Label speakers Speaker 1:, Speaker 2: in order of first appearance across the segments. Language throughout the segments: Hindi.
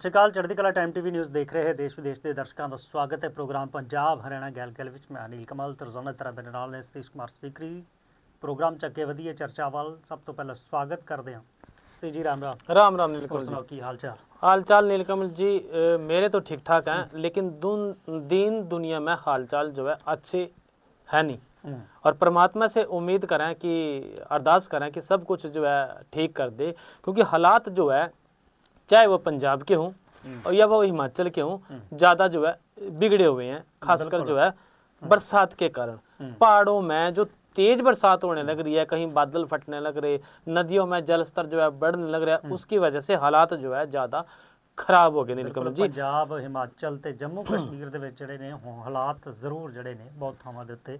Speaker 1: ਸਤਿ ਸ਼੍ਰੀ ਅਕਾਲ। ਚੜ੍ਹਦੀ ਕਲਾ ਟਾਈਮ ਟੀਵੀ ਨਿਊਜ਼ ਦੇਖ ਰਹੇ ਦੇਸ਼ ਵਿਦੇਸ਼ ਦੇ ਦਰਸ਼ਕਾਂ ਦਾ ਸਵਾਗਤ ਹੈ। ਪ੍ਰੋਗਰਾਮ ਪੰਜਾਬ ਹਰਿਆਣਾ ਗੈਲ ਵਿੱਚ ਮੈਂ ਅਨੀਲ ਕਮਲ ਤੇ ਰੋਜ਼ਾਨਾ ਤਰ੍ਹਾਂ ਦੇ ਨਾਲ ਨੇ ਸਤੀਸ਼ ਕੁਮਾਰ ਸੀਕਰੀ। ਪ੍ਰੋਗਰਾਮ ਚ ਅੱਗੇ ਵਧੀਏ ਚਰਚਾ ਵੱਲ। ਸਭ ਤੋਂ ਪਹਿਲਾਂ ਸਵਾਗਤ ਕਰਦੇ ਹਾਂ ਸਤੀਸ਼ जी। राम राम।
Speaker 2: राम राम नीलकमल जी।
Speaker 1: की हाल चाल?
Speaker 2: हाल चाल नीलकमल जी मेरे तो ठीक ठाक हैं, लेकिन दीन दुनिया में हाल चाल जो है अच्छे है नहीं। और परमात्मा से उम्मीद करें कि अरदास करें कि सब कुछ जो है ठीक कर दे, क्योंकि हालात जो है चाहे वो पंजाब के हों और या वो हिमाचल के हों ज़्यादा जो है बिगड़े हुए हैं, खासकर जो है बरसात के कारण। पहाड़ों में जो तेज बरसात होने लग रही है, कहीं बादल फटने लग रहे, नदियों में जल स्तर जो है बढ़ने लग रहा है, उसकी वजह से हालात जो है ज़्यादा खराब हो गए नीलकमल जी।
Speaker 1: पंजाब हिमाचल ਤੇ ਜੰਮੂ ਕਸ਼ਮੀਰ ਦੇ ਵਿੱਚ ਜਿਹੜੇ ਨੇ ਹਾਲਾਤ ਜ਼ਰੂਰ ਜਿਹੜੇ ਨੇ ਬਹੁਤ ਥਾਵਾਂ ਦੇ ਉੱਤੇ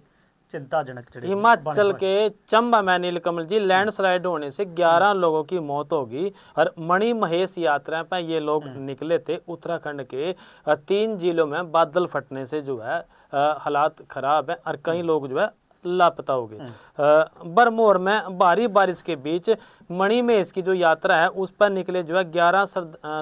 Speaker 1: चिंताजनक ਜਿਹੜੇ
Speaker 2: हिमाचल के चंबा में नीलकमल जी लैंडस्लाइड होने से 11 लोगों की मौत होगी। और मणि महेश यात्रा पर ये लोग निकले थे उत्तराखंड के 3 जिलों में बादल फटने से जो है हालात खराब है और कई लोग जो है लापता हो गए। बरमोर में भारी बारिश के बीच मणि महेश की जो यात्रा है उस पर निकले जो है 11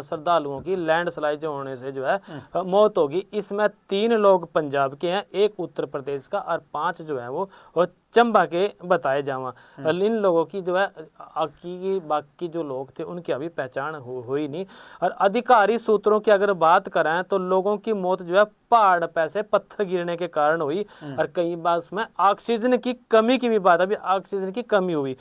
Speaker 2: श्रद्धालुओं की लैंडस्लाइड होने से जो है मौत होगी। इसमें 3 लोग पंजाब के हैं, 1 उत्तर प्रदेश का और 5 जो है वो चंबा के बताए जावा। इन लोगों की जो है बाकी जो लोग थे उनकी अभी पहचान हुई नहीं। और अधिकारी सूत्रों की अगर बात करें तो लोगों की मौत जो है पहाड़ पे से पत्थर गिरने के कारण हुई। और कई बार उसमें ऑक्सीजन की कमी की भी बात, अभी ऑक्सीजन की कमी हुई।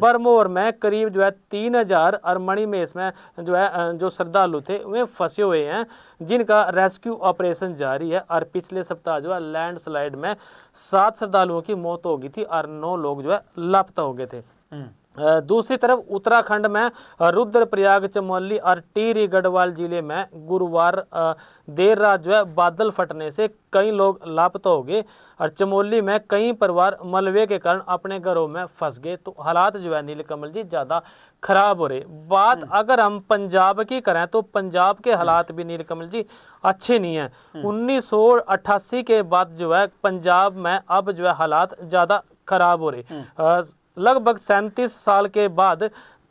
Speaker 2: बरमोर में करीब जो है 3000 और मणि महेश में जो है जो श्रद्धालु थे वे फंसे हुए हैं, जिनका रेस्क्यू ऑपरेशन जारी है। और पिछले सप्ताह जो है लैंडस्लाइड में 7 श्रद्धालुओं की मौत हो गई थी और 9 लोग जो है लापता हो गए थे। दूसरी तरफ उत्तराखंड में रुद्रप्रयाग, चमोली और टिहरी गढ़वाल जिले में गुरुवार देर रात जो है बादल फटने से कई लोग लापता हो गए और चमोली में कई परिवार मलबे के कारण अपने घरों में फंस गए। तो हालात जो है नीलकमल जी ज़्यादा खराब हो रहे। बात अगर हम पंजाब की करें तो पंजाब के हालात भी नीलकमल जी अच्छे नहीं है। 1988 के बाद जो है पंजाब में अब जो है हालात ज़्यादा खराब हो रहे। लगभग 37 साल के बाद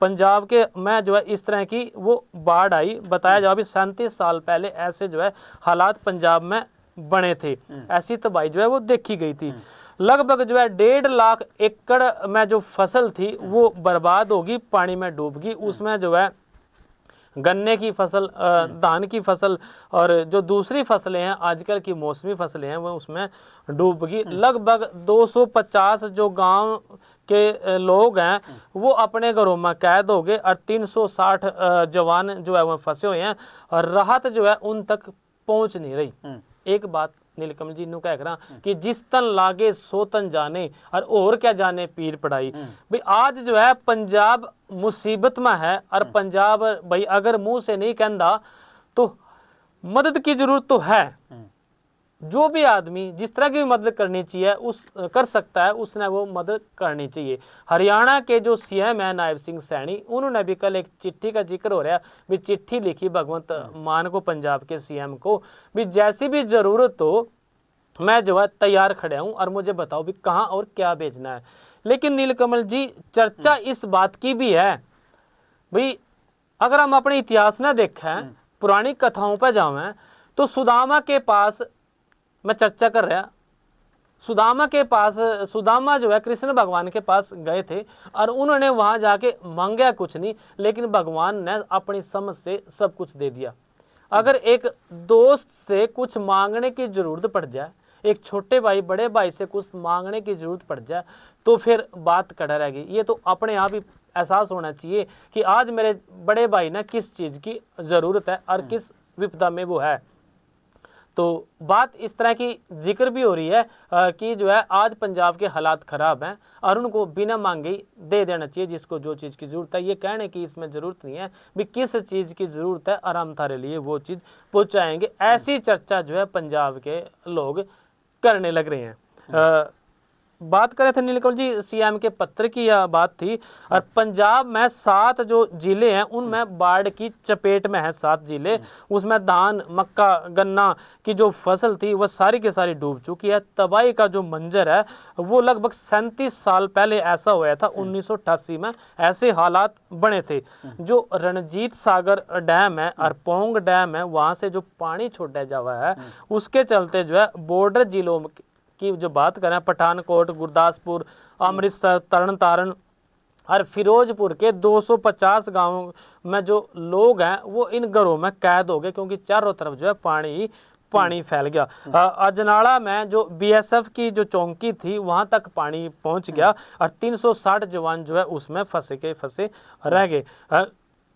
Speaker 2: पंजाब के में जो है इस तरह की वो बाढ़ आई। बताया जाए अभी 37 साल पहले ऐसे जो है हालात पंजाब में बने थे, ऐसी तबाही जो है वो देखी गई थी। लगभग जो है 1.5 लाख एकड़ में जो फसल थी वो बर्बाद होगी, पानी में डूबगी। उसमें जो है गन्ने की फसल, धान की फसल और जो दूसरी फसलें हैं आजकल की मौसमी फसलें हैं वो उसमें डूबगी। लगभग 250 जो गांव के लोग हैं वो अपने घरों में कैद हो गए और 360 जवान जो है वो फंसे हुए हैं और राहत जो है उन तक पहुंच नहीं रही। एक बात नीलकमल जी नु कह रहा कि जिस तन लागे सो तन जाने और क्या जाने पीर पड़ाई। भाई आज जो है पंजाब मुसीबत में है और पंजाब भाई अगर मुंह से नहीं कहता तो मदद की जरूरत तो है। जो भी आदमी जिस तरह की मदद करनी चाहिए उस कर सकता है उसने वो मदद करनी चाहिए। हरियाणा के जो सीएम है नायब सिंह सैनी, उन्होंने भी कल एक चिट्ठी का जिक्र हो रहा है, भी चिट्ठी लिखी भगवंत मान को, पंजाब के सीएम को, भी जैसी भी जरूरत हो मैं जो है तैयार खड़ा हूँ और मुझे बताओ भी कहाँ और क्या भेजना है। लेकिन नीलकमल जी चर्चा इस बात की भी है भाई अगर हम अपने इतिहास न देखें, पुरानी कथाओं पर जावें तो सुदामा के पास मैं चर्चा कर रहा, सुदामा जो है कृष्ण भगवान के पास गए थे और उन्होंने वहां जाके मांगा कुछ नहीं, लेकिन भगवान ने अपनी समझ से सब कुछ दे दिया। अगर एक दोस्त से कुछ मांगने की जरूरत पड़ जाए, एक छोटे भाई बड़े भाई से कुछ मांगने की जरूरत पड़ जाए तो फिर बात कड़ा रहेगी। ये तो अपने आप ही एहसास होना चाहिए कि आज मेरे बड़े भाई ने किस चीज की जरूरत है और किस विपदा में वो है। तो बात इस तरह की जिक्र भी हो रही है कि जो है आज पंजाब के हालात खराब हैं और उनको बिना मांगे दे देना चाहिए जिसको जो चीज़ की ज़रूरत है। ये कहने की इसमें ज़रूरत नहीं है भी किस चीज़ की ज़रूरत है और हम थारे लिए वो चीज़ पहुँचाएंगे। ऐसी चर्चा जो है पंजाब के लोग करने लग रहे हैं। बात करें थे नीलकमल जी, सीएम के पत्र की यह बात थी। और पंजाब में 7 जो जिले हैं उनमें बाढ़ की चपेट में है, 7 जिले। उसमें धान, मक्का, गन्ना की जो फसल थी वह सारी की सारी डूब चुकी है। तबाही का जो मंजर है वो लगभग 37 साल पहले ऐसा हुआ था। 1988 में ऐसे हालात बने थे। जो रणजीत सागर डैम है और पोंग डैम है, वहां से जो पानी छोड़ा जा हुआ है उसके चलते जो है बॉर्डर जिलों की जो बात करें, पठानकोट, गुरदासपुर, अमृतसर, तरन तारण और फिरोजपुर के 250 गांवों में जो लोग हैं वो इन घरों में कैद हो गए, क्योंकि चारों तरफ जो है पानी फैल गया। अजनाला में जो बीएसएफ की जो चौकी थी वहां तक पानी पहुंच गया और 360 जवान जो है उसमें फंसे रह गए।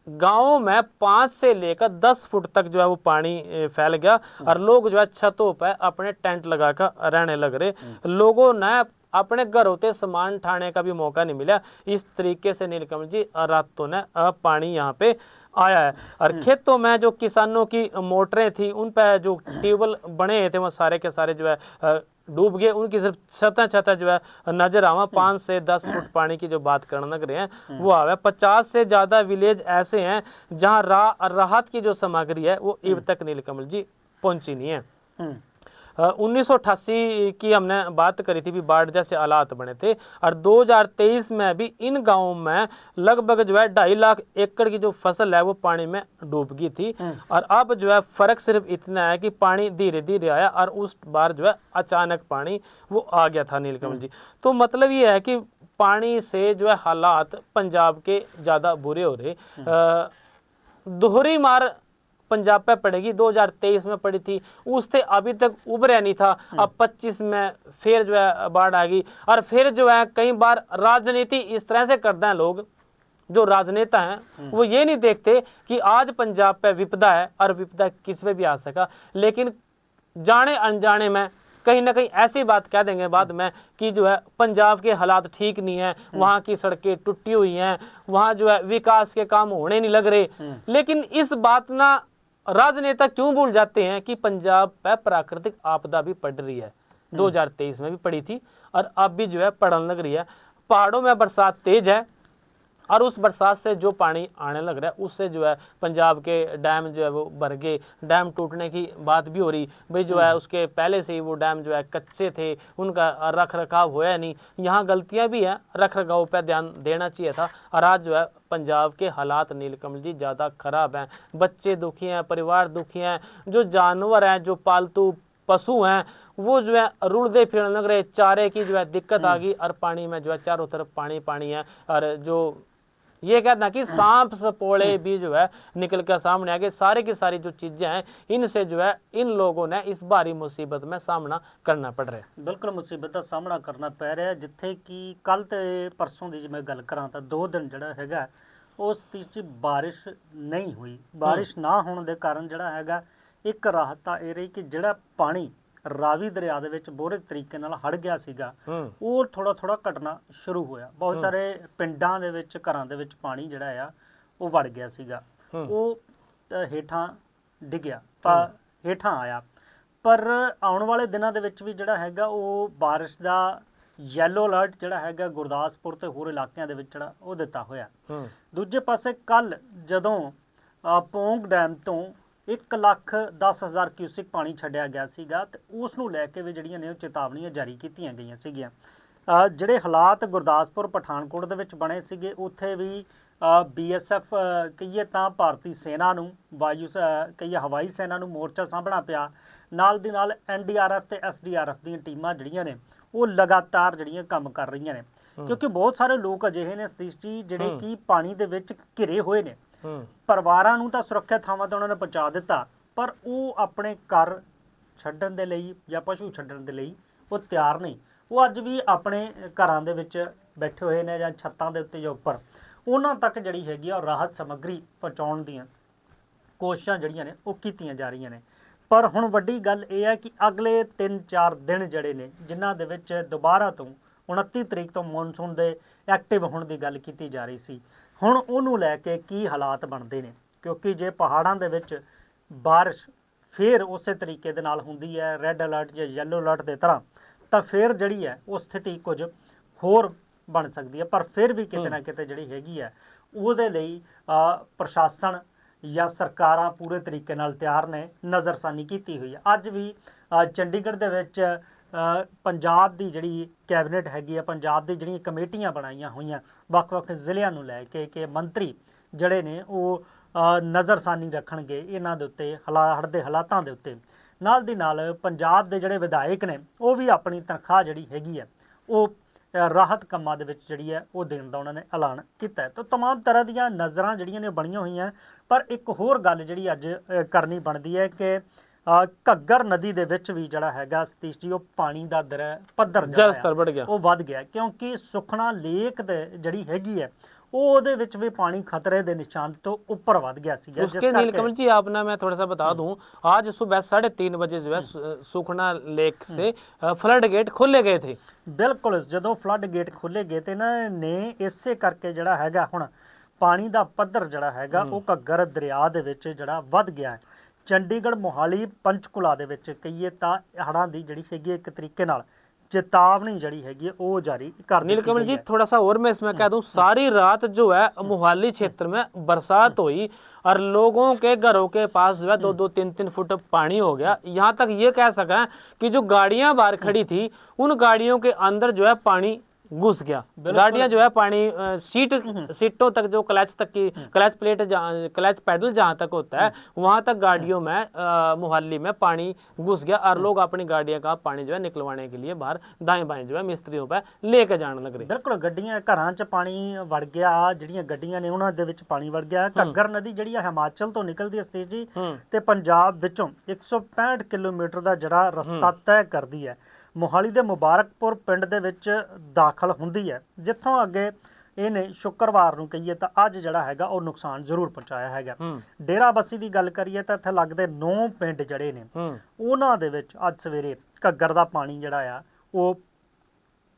Speaker 2: गांवों में 5 से लेकर 10 फुट तक जो है वो पानी फैल गया और लोग जो है छतों पर अपने टेंट लगाकर रहने लग रहे। लोगों ने अपने घरों से सामान ठाने का भी मौका नहीं मिला। इस तरीके से नीलकमल जी रातों ने पानी यहाँ पे आया है। और खेतों में जो किसानों की मोटरें थी उन पर जो ट्यूबवेल बने थे वो सारे के सारे जो है डूब गए। उनकी सिर्फ छतें जो है नजर आवा। 5 से 10 फुट पानी की जो बात करने लग रहे हैं वो आवे। 50 से ज्यादा विलेज ऐसे हैं जहां राहत की जो सामग्री है वो अब तक नीलकमल जी पहुंची नहीं है। 1988 की हमने बात करी थी भी बाढ़ जैसे हालात बने थे और 2023 में भी इन गांवों में लगभग जो है 2.5 लाख एकड़ की जो फसल है वो पानी में डूब गई थी। और अब जो है फर्क सिर्फ इतना है कि पानी धीरे धीरे आया और उस बार जो है अचानक पानी वो आ गया था नीलकमल जी। तो मतलब ये है कि पानी से जो है हालात पंजाब के ज्यादा बुरे हो रहे। दोहरी मार पंजाब पे पड़ेगी, 2023 में पड़ी थी, उससे अभी तक उभरा नहीं था। अब 25 में फिर जो है बाढ़ आ गई। और फिर जो है कई बार राजनीति इस तरह से करते हैं लोग, जो राजनेता हैं वो ये नहीं देखते कि आज पंजाब पे विपदा है और विपदा किस पे भी आ सका, लेकिन जाने अनजाने में कहीं ना कहीं ऐसी बात कह देंगे बाद में कि जो है पंजाब के हालात ठीक नहीं है, वहां की सड़कें टूटी हुई हैं, वहां जो है विकास के काम होने नहीं लग रहे। लेकिन इस बात ना राजनेता क्यों भूल जाते हैं कि पंजाब पे प्राकृतिक आपदा भी पड़ रही है। 2023 में भी पड़ी थी और अब भी जो है पड़ने लग रही है। पहाड़ों में बरसात तेज है और उस बरसात से जो पानी आने लग रहा है उससे जो है पंजाब के डैम जो है वो भर गए। डैम टूटने की बात भी हो रही भाई, जो है उसके पहले से ही वो डैम जो है कच्चे थे, उनका रख रखाव होया नहीं। यहाँ गलतियाँ भी हैं, रख रखाव पर ध्यान देना चाहिए था। और आज जो है पंजाब के हालात नीलकमल जी ज़्यादा खराब हैं। बच्चे दुखी हैं, परिवार दुखी हैं, जो जानवर हैं, जो पालतू पशु हैं वो जो है रुड़ते फिरने लग रहे। चारे की जो है दिक्कत आ गई और पानी में जो है चारों तरफ पानी है। और जो ये कहना कि सांप सपोड़े भी जो है निकल कर सामने आ गए। सारी की सारी जो चीजें हैं इनसे जो है इन लोगों ने इस भारी मुसीबत में सामना करना पड़ रहा है।
Speaker 1: बिल्कुल मुसीबत का सामना करना पै रहा है। जिथे कि कल ते परसों की मैं गल करा तो 2 दिन जड़ा हैगा उस चीज़ बारिश नहीं हुई। बारिश ना होने के कारण जड़ा हैगा एक राहत तो ये रही कि जड़ा पानी रावी दरिया ਦੇ ਵਿੱਚ ਬੋਰੇ ਤਰੀਕੇ ਨਾਲ ਹੜ ਗਿਆ ਸੀਗਾ ਉਹ ਥੋੜਾ ਥੋੜਾ ਘਟਣਾ ਸ਼ੁਰੂ ਹੋਇਆ। ਬਹੁਤ ਸਾਰੇ ਪਿੰਡਾਂ ਦੇ ਵਿੱਚ ਘਰਾਂ ਦੇ ਵਿੱਚ ਪਾਣੀ ਜਿਹੜਾ ਆ ਉਹ ਵੜ ਗਿਆ ਸੀਗਾ। ਉਹ ਹੇਠਾਂ ਡਿੱਗਿਆ ਤਾਂ ਹੇਠਾਂ ਆਇਆ। ਪਰ ਆਉਣ ਵਾਲੇ ਦਿਨਾਂ ਦੇ ਵਿੱਚ ਵੀ ਜਿਹੜਾ ਹੈਗਾ ਉਹ ਬਾਰਿਸ਼ ਦਾ ਯੈਲੋ ਅਲਰਟ ਜਿਹੜਾ ਹੈਗਾ ਗੁਰਦਾਸਪੁਰ ਤੇ ਹੋਰ ਇਲਾਕਿਆਂ ਦੇ ਵਿੱਚ ਜਿਹੜਾ ਉਹ ਦਿੱਤਾ ਹੋਇਆ। ਦੂਜੇ ਪਾਸੇ ਕੱਲ ਜਦੋਂ ਪੌਂਗ ਡੈਮ ਤੋਂ 1,10,000 क्यूसिक पानी छड्डिया गया सीगा ते उस नूं लैके भी जिहड़ियां ने चेतावनियां जारी कीतियां गईयां सीगीआं। जिहड़े हालात गुरदासपुर पठानकोट दे विच बने सीगे उत्थे भी BSF कहिए तां भारती सेना नूं वायु कहिए हवाई सेना नूं मोर्चा साहबना पिया। नाल दी नाल NDRF ते SDRF दीयां टीमां जिहड़ियां ने वो लगातार जिहड़ियां काम कर रहीआं ने, क्योंकि बहुत सारे लोग अजिहे ने सतीश जी जिहड़े कि पानी दे विच घिरे होए ने। ਪਰਿਵਾਰਾਂ ਨੂੰ ਤਾਂ ਸੁਰੱਖਿਅਤ ਥਾਵਾਂ ਤੇ ਉਹਨਾਂ ਨੇ ਪਹੁੰਚਾ ਦਿੱਤਾ, ਪਰ ਉਹ ਆਪਣੇ ਘਰ ਛੱਡਣ ਦੇ ਲਈ ਜਾਂ ਪਸ਼ੂ ਛੱਡਣ ਦੇ ਲਈ ਉਹ ਤਿਆਰ ਨਹੀਂ। ਉਹ ਅੱਜ ਵੀ ਆਪਣੇ ਘਰਾਂ ਦੇ ਵਿੱਚ ਬੈਠੇ ਹੋਏ ਨੇ ਜਾਂ ਛੱਤਾਂ ਦੇ ਉੱਤੇ ਜਾਂ ਉੱਪਰ, ਉਹਨਾਂ ਤੱਕ ਜਿਹੜੀ ਹੈਗੀ ਆ ਰਾਹਤ ਸਮੱਗਰੀ ਪਹੁੰਚਾਉਣ ਦੀਆਂ ਕੋਸ਼ਿਸ਼ਾਂ ਜਿਹੜੀਆਂ ਨੇ ਉਹ ਕੀਤੀਆਂ ਜਾ ਰਹੀਆਂ ਨੇ। ਪਰ ਹੁਣ ਵੱਡੀ ਗੱਲ ਇਹ ਹੈ ਕਿ ਅਗਲੇ 3-4 ਦਿਨ ਜਿਹੜੇ ਨੇ ਜਿਨ੍ਹਾਂ ਦੇ ਵਿੱਚ ਦੁਬਾਰਾ ਤੋਂ 29 ਤਰੀਕ ਤੋਂ ਮੌਨਸੂਨ ਦੇ ਐਕਟਿਵ ਹੋਣ ਦੀ ਗੱਲ ਕੀਤੀ ਜਾ ਰਹੀ ਸੀ, ਹੁਣ ਉਹਨੂੰ ਲੈ ਕੇ ਕੀ ਹਾਲਾਤ ਬਣਦੇ ਨੇ। ਕਿਉਂਕਿ ਜੇ ਪਹਾੜਾਂ ਦੇ ਵਿੱਚ ਬਾਰਿਸ਼ ਫਿਰ ਉਸੇ ਤਰੀਕੇ ਦੇ ਨਾਲ ਹੁੰਦੀ ਹੈ ਰੈੱਡ ਅਲਰਟ ਜਾਂ ਯੈਲੋ ਅਲਰਟ ਦੇ ਤਰ੍ਹਾਂ, ਤਾਂ ਫਿਰ ਜਿਹੜੀ ਹੈ ਉਹ ਸਥਿਤੀ ਕੁਝ ਹੋਰ ਬਣ ਸਕਦੀ ਹੈ। ਪਰ ਫਿਰ ਵੀ ਕਿਤੇ ਨਾ ਕਿਤੇ ਜਿਹੜੀ ਹੈਗੀ ਹੈ ਉਹਦੇ ਲਈ ਪ੍ਰਸ਼ਾਸਨ ਜਾਂ ਸਰਕਾਰਾਂ ਪੂਰੇ ਤਰੀਕੇ ਨਾਲ ਤਿਆਰ ਨੇ, ਨਜ਼ਰਸਾਨੀ ਕੀਤੀ ਹੋਈ ਹੈ। ਅੱਜ ਵੀ ਚੰਡੀਗੜ੍ਹ ਦੇ ਵਿੱਚ ਪੰਜਾਬ ਦੀ ਜਿਹੜੀ ਕੈਬਨਿਟ ਹੈਗੀ ਆ, ਪੰਜਾਬ ਦੀ ਜਿਹੜੀਆਂ ਕਮੇਟੀਆਂ ਬਣਾਈਆਂ ਹੋਈਆਂ ਵੱਖ-ਵੱਖ ਜ਼ਿਲ੍ਹਿਆਂ ਨੂੰ ਲੈ ਕੇ, ਕਿ ਮੰਤਰੀ ਜਿਹੜੇ ਨੇ ਉਹ ਨਜ਼ਰਸਾਨੀ ਰੱਖਣਗੇ ਇਹਨਾਂ ਦੇ ਉੱਤੇ, ਹੜ੍ਹ ਦੇ ਹਾਲਾਤਾਂ ਦੇ ਉੱਤੇ। ਨਾਲ ਦੀ ਨਾਲ ਪੰਜਾਬ ਦੇ ਜਿਹੜੇ ਵਿਧਾਇਕ ਨੇ ਉਹ ਵੀ ਆਪਣੀ ਤਨਖਾਹ ਜਿਹੜੀ ਹੈਗੀ ਹੈ ਉਹ ਰਾਹਤ ਕੰਮਾਂ ਦੇ ਵਿੱਚ ਜਿਹੜੀ ਹੈ ਉਹ ਦੇਣ ਦਾ ਉਹਨਾਂ ਨੇ ਐਲਾਨ ਕੀਤਾ ਹੈ। ਤਾਂ ਤਮਾਮ ਤਰ੍ਹਾਂ ਦੀਆਂ ਨਜ਼ਰਾਂ ਜਿਹੜੀਆਂ ਨੇ ਬਣੀਆਂ ਹੋਈਆਂ। ਪਰ ਇੱਕ ਹੋਰ ਗੱਲ ਜਿਹੜੀ ਅੱਜ ਕਰਨੀ ਬਣਦੀ ਹੈ ਕਿ ਘੱਗਰ ਨਦੀ ਦੇ ਵਿੱਚ ਵੀ ਜਿਹੜਾ ਹੈਗਾ ਸਤੀਸ਼ ਜੀ ਉਹ ਪਾਣੀ ਦਾ ਪੱਧਰ
Speaker 2: ਵੱਧ ਗਿਆ,
Speaker 1: ਉਹ ਵੱਧ ਗਿਆ, ਕਿਉਂਕਿ ਸੁਖਨਾ ਲੇਕ ਦੇ ਜਿਹੜੀ ਹੈਗੀ ਹੈ ਉਹਦੇ ਵਿੱਚ ਵੀ पानी खतरे के निशान तो ऊपर बढ़ गया सी।
Speaker 2: उसके नीलकमल जी आप ना मैं थोड़ा सा बता दूं, आज सुबह 3:30 बजे जो है सुखना लेक से फ्लड गेट खोले गए थे।
Speaker 1: बिल्कुल, जो फ्लड गेट खोले गए थे ना ने इसे करके जड़ा हैगा हुण पानी का पद्धर जड़ा हैगा वो घग्गर दरिया दे विच जड़ा वध गया है। चंडीगढ़ मोहाली पंचकुला दे विच कहीए तां हड़ां दी जड़ी हैगी एक तरीके नाल चेतावनी जड़ी हैगी वो जारी कर दी।
Speaker 2: नीलकमल जी थोड़ा सा और मैं इसमें कह दूं, सारी रात जो है मोहाली क्षेत्र में बरसात हुई और लोगों के घरों के पास जो है 2-2, 3-3 फुट पानी हो गया। यहाँ तक ये कह सकें कि जो गाड़ियां बाहर खड़ी थी उन गाड़ियों के अंदर जो है पानी घुस गया। गाड़ियां जो है पानी सीटों तक, जो क्लच तक की क्लच प्लेट, क्लच पैडल जहां तक होता है वहां तक गाड़ियों में मोहाली में पानी घुस गया और लोग अपनी गाड़ियां का पानी जो है निकलवाने के लिए बाहर दाएं बाएं जो है मिस्त्रियों पे लेके जाने लग रहे।
Speaker 1: बिल्कुल, गड्डियां घरां च पानी वड़ गया, ਜਿਹੜੀਆਂ ਗੱਡੀਆਂ ਨੇ ਉਹਨਾਂ ਦੇ ਵਿੱਚ ਪਾਣੀ ਵੜ ਗਿਆ। ਘੱਗਰ ਨਦੀ ਜਿਹੜੀ ਆ ਹਿਮਾਚਲ ਤੋਂ ਨਿਕਲਦੀ ਹੈ ਸਤੀਸ਼ ਜੀ ਤੇ ਪੰਜਾਬ ਵਿੱਚੋਂ 165 ਕਿਲੋਮੀਟਰ ਦਾ ਜਿਹੜਾ ਰਸਤਾ ਤੈਅ ਕਰਦੀ ਹੈ। मोहाली ਦੇ ਮੁਬਾਰਕਪੁਰ ਪਿੰਡ ਦੇ ਵਿੱਚ ਦਾਖਲ ਹੁੰਦੀ ਹੈ, ਜਿੱਥੋਂ ਅੱਗੇ ਇਹਨੇ ਸ਼ੁੱਕਰਵਾਰ ਨੂੰ ਕਹੀਏ ਤਾਂ ਅੱਜ ਜਿਹੜਾ ਹੈਗਾ ਉਹ ਨੁਕਸਾਨ ਜ਼ਰੂਰ ਪਹੁੰਚਾਇਆ ਹੈਗਾ। ਡੇਰਾ ਬੱਸੀ ਦੀ ਗੱਲ ਕਰੀਏ ਤਾਂ ਇੱਥੇ ਲੱਗਦੇ 9 ਪਿੰਡ ਜਿਹੜੇ ਨੇ ਉਹਨਾਂ ਦੇ ਵਿੱਚ ਅੱਜ ਸਵੇਰੇ ਘੱਗਰ ਦਾ ਪਾਣੀ ਜਿਹੜਾ ਆ ਉਹ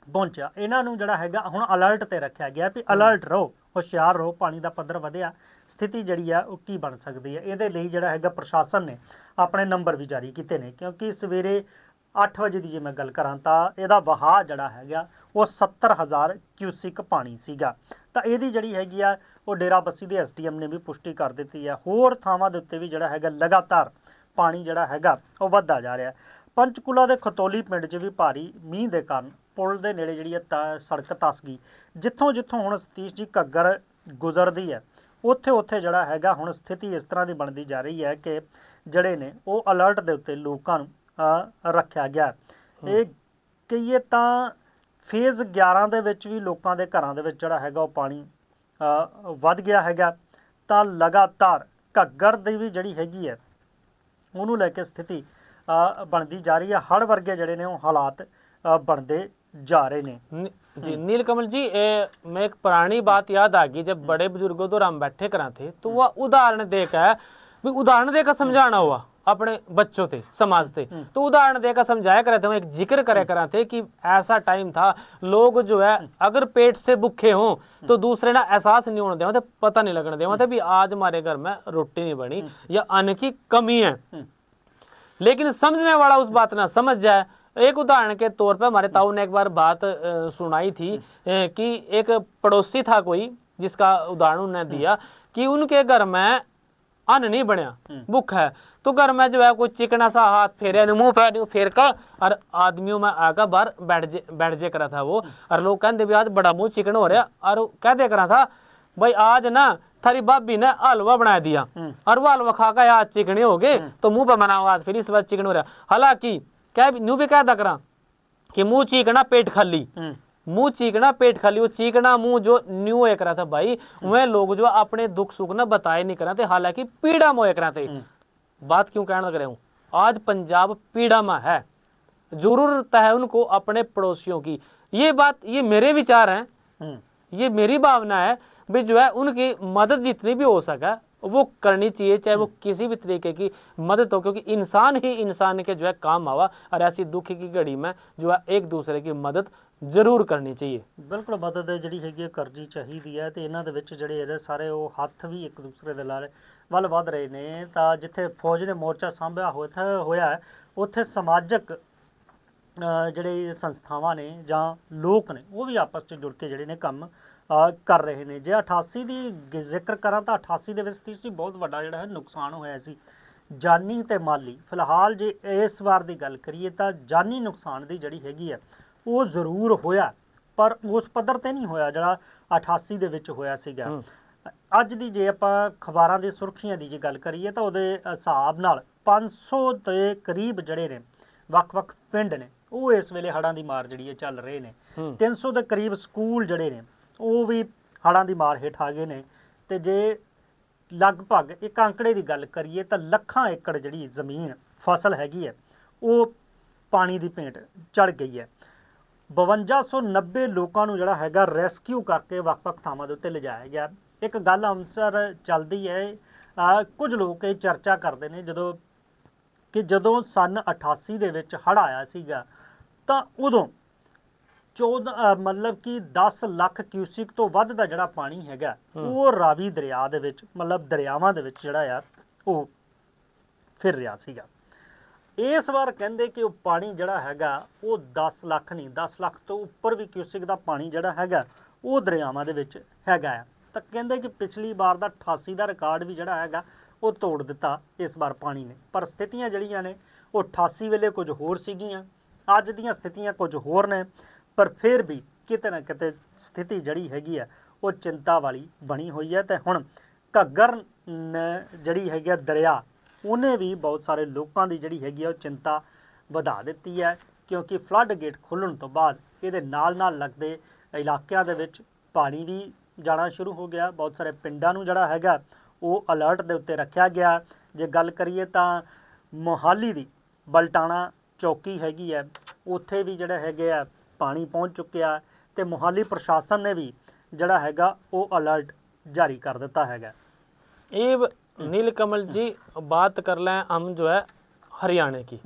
Speaker 1: ਪਹੁੰਚਿਆ। ਇਹਨਾਂ ਨੂੰ ਜਿਹੜਾ ਹੈਗਾ ਹੁਣ ਅਲਰਟ ਤੇ ਰੱਖਿਆ ਗਿਆ ਵੀ ਅਲਰਟ ਰਹੋ, ਹੁਸ਼ਿਆਰ ਰਹੋ, ਪਾਣੀ ਦਾ ਪੱਧਰ ਵਧਿਆ, ਸਥਿਤੀ ਜਿਹੜੀ ਆ ਉਹ ਕੀ ਬਣ ਸਕਦੀ ਹੈ। ਇਹਦੇ ਲਈ ਜਿਹੜਾ ਹੈਗਾ ਪ੍ਰਸ਼ਾਸਨ ਨੇ ਆਪਣੇ ਨੰਬਰ ਵੀ ਜਾਰੀ ਕੀਤੇ ਨੇ, ਕਿਉਂਕਿ ਸਵੇਰੇ 8 ਵਜੇ ਦੀ ਜੇ ਮੈਂ ਗੱਲ ਕਰਾਂ ਤਾਂ ਇਹਦਾ ਵਹਾਅ ਜਿਹੜਾ ਹੈਗਾ ਉਹ 70,000 ਕਿਊਸਿਕ ਪਾਣੀ ਸੀਗਾ। ਤਾਂ ਇਹਦੀ ਜਿਹੜੀ ਹੈਗੀ ਆ ਉਹ ਡੇਰਾ ਬੱਸੀ ਦੇ SDM ਨੇ ਵੀ ਪੁਸ਼ਟੀ ਕਰ ਦਿੱਤੀ ਹੈ। ਹੋਰ ਥਾਵਾਂ ਦੇ ਉੱਤੇ ਵੀ ਜਿਹੜਾ ਹੈਗਾ ਲਗਾਤਾਰ ਪਾਣੀ ਜਿਹੜਾ ਹੈਗਾ ਉਹ ਵੱਧਦਾ ਜਾ ਰਿਹਾ। ਪੰਚਕੂਲਾ ਦੇ ਖਤੌਲੀ ਪਿੰਡ 'ਚ ਵੀ ਭਾਰੀ ਮੀਂਹ ਦੇ ਕਾਰਨ ਪੁਲ ਦੇ ਨੇੜੇ ਜਿਹੜੀ ਹੈ ਸੜਕ ਧੱਸ ਗਈ। ਜਿੱਥੋਂ ਹੁਣ ਸਤੀਸ਼ ਜੀ ਘੱਗਰ ਗੁਜ਼ਰਦੀ ਹੈ ਉੱਥੇ ਜਿਹੜਾ ਹੈਗਾ ਹੁਣ ਸਥਿਤੀ ਇਸ ਤਰ੍ਹਾਂ ਦੀ ਬਣਦੀ ਜਾ ਰਹੀ ਹੈ ਕਿ ਜਿਹੜੇ ਨੇ ਉਹ ਅਲਰਟ ਦੇ ਉੱਤੇ ਲੋਕਾਂ ਨੂੰ ਰੱਖਿਆ ਗਿਆ। ਇਹ ਕਹੀਏ ਤਾਂ ਫੇਜ਼ 11 ਦੇ ਵਿੱਚ ਵੀ ਲੋਕਾਂ ਦੇ ਘਰਾਂ ਦੇ ਵਿੱਚ ਜਿਹੜਾ ਹੈਗਾ ਉਹ ਪਾਣੀ ਵੱਧ ਗਿਆ ਹੈਗਾ। ਤਾਂ ਲਗਾਤਾਰ ਘੱਗਰ ਦੀ ਵੀ ਜਿਹੜੀ ਹੈਗੀ ਹੈ ਉਹਨੂੰ ਲੈ ਕੇ ਸਥਿਤੀ ਬਣਦੀ ਜਾ ਰਹੀ ਹੈ। ਹੜ੍ਹ ਵਰਗੇ ਜਿਹੜੇ ਨੇ ਉਹ ਹਾਲਾਤ ਬਣਦੇ जा रहे ने।
Speaker 2: जी नीलकमल जी मैं एक पुरानी बात याद आ गई, जब बड़े बुजुर्गों दौर हम बैठे करा थे तो वह उदाहरण देकर उदाहरण देकर समझाना हुआ अपने बच्चों थे, समाज थे, तो उदाहरण देकर समझाया करे थे। एक जिक्र करे करा थे कि ऐसा टाइम था लोग जो है अगर पेट से भूखे हों तो दूसरे ना एहसास नहीं होने देते, पता नहीं लगने देते भी आज हमारे घर में रोटी नहीं बनी या अन्न की कमी है। लेकिन समझने वाला उस बात ना समझ जाए। एक उदाहरण के तौर पर हमारे ताऊ ने एक बार बात सुनाई थी कि एक पड़ोसी था कोई, जिसका उदाहरण उन्होंने दिया कि उनके घर में अन्न नहीं बनया, भूख है, तो घर में जो है कोई चिकना सा हाथ फेरे मुंह पे फेर का और आदमियों में आकर बाहर बैठ जे करा था वो। और लोग कहते भी आज बड़ा मुंह चिकन हो रहा, और कह दे करा था भाई आज ना थारी भाभी ने हलवा बना दिया और वो हलवा खा कर आज चिकने हो गए तो मुंह पे बनाओ आज फिर इस बार चिकन हो रहा। हालांकि क्या न्यू भी कहता करा कि मुंह चीकना पेट खाली, मुंह चीकना पेट खाली, वो चीकना मुंह जो न्यू एक रहा था भाई, वह लोग जो अपने दुख सुख ना बताए नहीं करा थे, हालांकि पीड़ा मोए करा थे। बात क्यों कहने लग रहे हूं, आज पंजाब पीड़ा में है, जरूरत है उनको अपने पड़ोसियों की। ये बात, ये मेरे विचार हैं, ये मेरी भावना है भी जो है उनकी मदद जितनी भी हो सके वो करनी चाहिए, चाहे वो किसी भी तरीके की मदद हो, क्योंकि इंसान ही इंसान के जो है काम आवा। और ऐसी दुख की घड़ी में जो है एक दूसरे की मदद ਜ਼ਰੂਰ ਕਰਨੀ ਚਾਹੀਏ।
Speaker 1: ਬਿਲਕੁਲ ਮਦਦ ਜਿਹੜੀ ਹੈਗੀ ਕਰਨੀ ਚਾਹੀਦੀ ਹੈ ਤੇ ਇਹਨਾਂ ਦੇ ਵਿੱਚ ਜਿਹੜੇ ਇਹਦੇ ਸਾਰੇ ਉਹ ਹੱਥ ਵੀ ਇੱਕ ਦੂਸਰੇ ਦੇ ਨਾਲ ਵੱਲ ਵਧ ਰਹੇ ਨੇ। ਤਾਂ ਜਿੱਥੇ ਫੌਜ ਨੇ ਮੋਰਚਾ ਸਾਂਭਿਆ ਹੋਇਆ ਹੈ ਉੱਥੇ ਸਮਾਜਿਕ ਜਿਹੜੇ ਸੰਸਥਾਵਾਂ ਨੇ ਜਾਂ ਲੋਕ ਨੇ ਉਹ ਵੀ ਆਪਸ 'ਚ ਜੁੜ ਕੇ ਜਿਹੜੇ ਨੇ ਕੰਮ ਕਰ ਰਹੇ ਨੇ। ਜੇ 88 ਦੀ ਜ਼ਿਕਰ ਕਰਾਂ ਤਾਂ 88 ਦੇ ਵਿੱਚ ਸੀ ਬਹੁਤ ਵੱਡਾ ਜਿਹੜਾ ਹੈ ਨੁਕਸਾਨ ਹੋਇਆ ਸੀ, ਜਾਨੀ ਤੇ ਮਾਲੀ। ਫਿਲਹਾਲ ਜੇ ਇਸ ਵਾਰ ਦੀ ਗੱਲ ਕਰੀਏ ਤਾਂ ਜਾਨੀ ਨੁਕਸਾਨ ਦੀ ਜਿਹੜੀ ਹੈਗੀ ਆ ਉਹ ਜ਼ਰੂਰ ਹੋਇਆ, ਪਰ ਉਸ ਪੱਧਰ ਤੇ ਨਹੀਂ ਹੋਇਆ ਜਿਹੜਾ 88 ਦੇ ਵਿੱਚ ਹੋਇਆ ਸੀਗਾ। ਅੱਜ ਦੀ ਜੇ ਆਪਾਂ ਅਖਬਾਰਾਂ ਦੀ ਸੁਰਖੀਆਂ ਦੀ ਜੇ ਗੱਲ ਕਰੀਏ ਤਾਂ ਉਹਦੇ ਹਿਸਾਬ ਨਾਲ 500 ਦੇ ਕਰੀਬ ਜਿਹੜੇ ਨੇ ਵੱਖ-ਵੱਖ ਪਿੰਡ ਨੇ ਉਹ ਇਸ ਵੇਲੇ ਹੜ੍ਹਾਂ ਦੀ ਮਾਰ ਜਿਹੜੀ ਹੈ ਚੱਲ ਰਹੇ ਨੇ। 300 ਦੇ ਕਰੀਬ ਸਕੂਲ ਜਿਹੜੇ ਨੇ ਉਹ ਵੀ ਹੜ੍ਹਾਂ ਦੀ ਮਾਰ ਹੇਠ ਆ ਗਏ ਨੇ। ਤੇ ਜੇ ਲਗਭਗ ਇੱਕ ਅੰਕੜੇ ਦੀ ਗੱਲ ਕਰੀਏ ਤਾਂ ਲੱਖਾਂ ਏਕੜ ਜਿਹੜੀ ਜ਼ਮੀਨ ਫਸਲ ਹੈਗੀ ਹੈ ਉਹ ਪਾਣੀ ਦੀ ਭੇਂਟ ਚੜ ਗਈ ਹੈ। 5290 ਲੋਕਾਂ ਨੂੰ ਜਿਹੜਾ ਹੈਗਾ ਰੈਸਕਿਊ ਕਰਕੇ ਵੱਖ-ਵੱਖ ਥਾਵਾਂ ਦੇ ਉੱਤੇ ਲਿਜਾਇਆ ਗਿਆ। ਇੱਕ ਗੱਲ ਅਮਸਰ ਚੱਲਦੀ ਹੈ, ਕੁਝ ਲੋਕ ਇਹ ਚਰਚਾ ਕਰਦੇ ਨੇ ਜਦੋਂ ਸਨ 88 ਦੇ ਵਿੱਚ ਹੜ੍ਹ ਆਇਆ ਸੀਗਾ ਤਾਂ ਉਦੋਂ 14 ਮਤਲਬ ਕਿ 10 ਲੱਖ ਕਿਊਸਿਕ ਤੋਂ ਵੱਧ ਦਾ ਜਿਹੜਾ ਪਾਣੀ ਹੈਗਾ ਉਹ ਰਾਵੀ ਦਰਿਆ ਦੇ ਵਿੱਚ ਮਤਲਬ ਦਰਿਆਵਾਂ ਦੇ ਵਿੱਚ ਜਿਹੜਾ ਆ ਉਹ ਫਿਰ ਰਿਹਾ ਸੀਗਾ। ਇਸ ਵਾਰ ਕਹਿੰਦੇ ਕਿ ਉਹ ਪਾਣੀ ਜਿਹੜਾ ਹੈਗਾ ਉਹ 10 ਲੱਖ ਨਹੀਂ 10 ਲੱਖ ਤੋਂ ਉੱਪਰ ਵੀ ਕਿਊਸਿਕ ਦਾ ਪਾਣੀ ਜਿਹੜਾ ਹੈਗਾ ਉਹ ਦਰਿਆਵਾਂ ਦੇ ਵਿੱਚ ਹੈਗਾ ਆ। ਤਾਂ ਕਹਿੰਦੇ ਕਿ ਪਿਛਲੀ ਵਾਰ ਦਾ 88 ਦਾ ਰਿਕਾਰਡ ਵੀ ਜਿਹੜਾ ਹੈਗਾ ਉਹ ਤੋੜ ਦਿੱਤਾ ਇਸ ਵਾਰ ਪਾਣੀ ਨੇ। ਪਰ ਸਥਿਤੀਆਂ ਜਿਹੜੀਆਂ ਨੇ ਉਹ 88 ਵੇਲੇ ਕੁਝ ਹੋਰ ਸੀਗੀਆਂ, ਅੱਜ ਦੀਆਂ ਸਥਿਤੀਆਂ ਕੁਝ ਹੋਰ ਨੇ। ਪਰ ਫਿਰ ਵੀ ਕਿਤੇ ਨਾ ਕਿਤੇ ਸਥਿਤੀ ਜਿਹੜੀ ਹੈਗੀ ਆ ਉਹ ਚਿੰਤਾ ਵਾਲੀ ਬਣੀ ਹੋਈ ਹੈ। ਤੇ ਹੁਣ ਘੱਗਰ ਜਿਹੜੀ ਹੈਗੀ ਆ ਦਰਿਆ ਉਹਨੇ ਵੀ ਬਹੁਤ ਸਾਰੇ ਲੋਕਾਂ ਦੀ ਜਿਹੜੀ ਹੈਗੀ ਆ ਉਹ ਚਿੰਤਾ ਵਧਾ ਦਿੱਤੀ ਹੈ, ਕਿਉਂਕਿ ਫਲੱਡ ਗੇਟ ਖੁੱਲ੍ਹਣ ਤੋਂ ਬਾਅਦ ਇਹਦੇ ਨਾਲ ਲੱਗਦੇ ਇਲਾਕਿਆਂ ਦੇ ਵਿੱਚ ਪਾਣੀ ਵੀ ਜਾਣਾ ਸ਼ੁਰੂ ਹੋ ਗਿਆ। ਬਹੁਤ ਸਾਰੇ ਪਿੰਡਾਂ ਨੂੰ ਜਿਹੜਾ ਹੈਗਾ ਉਹ ਅਲਰਟ ਦੇ ਉੱਤੇ ਰੱਖਿਆ ਗਿਆ। ਜੇ ਗੱਲ ਕਰੀਏ ਤਾਂ ਮੋਹਾਲੀ ਦੀ ਬਲਟਾਣਾ ਚੌਕੀ ਹੈਗੀ ਹੈ, ਉੱਥੇ ਵੀ ਜਿਹੜਾ ਹੈਗੇ ਆ ਪਾਣੀ ਪਹੁੰਚ ਚੁੱਕਿਆ ਤੇ ਮੋਹਾਲੀ ਪ੍ਰਸ਼ਾਸਨ ਨੇ ਵੀ ਜਿਹੜਾ हैगा वो अलर्ट जारी कर देता हैगा।
Speaker 2: ये नीलकमल जी बात कर लें हम जो है हरियाणा की।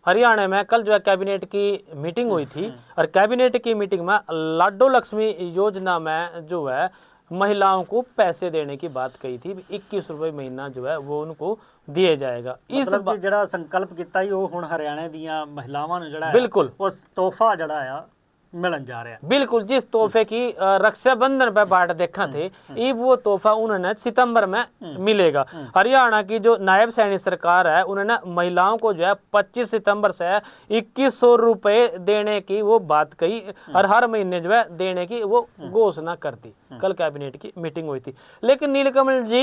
Speaker 2: हरियाणा में कल जो है कैबिनेट की मीटिंग हुई थी और कैबिनेट की मीटिंग में लाडो लक्ष्मी योजना में जो है महिलाओं को पैसे देने की बात कही थी। 21 रुपए महीना जो है वो उनको दिए जाएगा।
Speaker 1: मतलब कि जड़ा संकल्प किया ही वो हुण हरियाणा दीयां महिलावां नूं जड़ा
Speaker 2: बिल्कुल
Speaker 1: उस तोहफा जड़ा आ मिलन जा रहा है।
Speaker 2: बिल्कुल जिस तोहफे की रक्षाबंधन पे बाट देखा थे ये वो तोहफा उन्होंने सितंबर में मिलेगा। हरियाणा की जो नायब सैनिक सरकार है उन्होंने महिलाओं को जो है 25 सितंबर से 2100 रुपए देने की वो बात कही और हर महीने जो है देने की वो घोषणा कर दी। कल कैबिनेट की मीटिंग हुई थी। लेकिन नीलकमल जी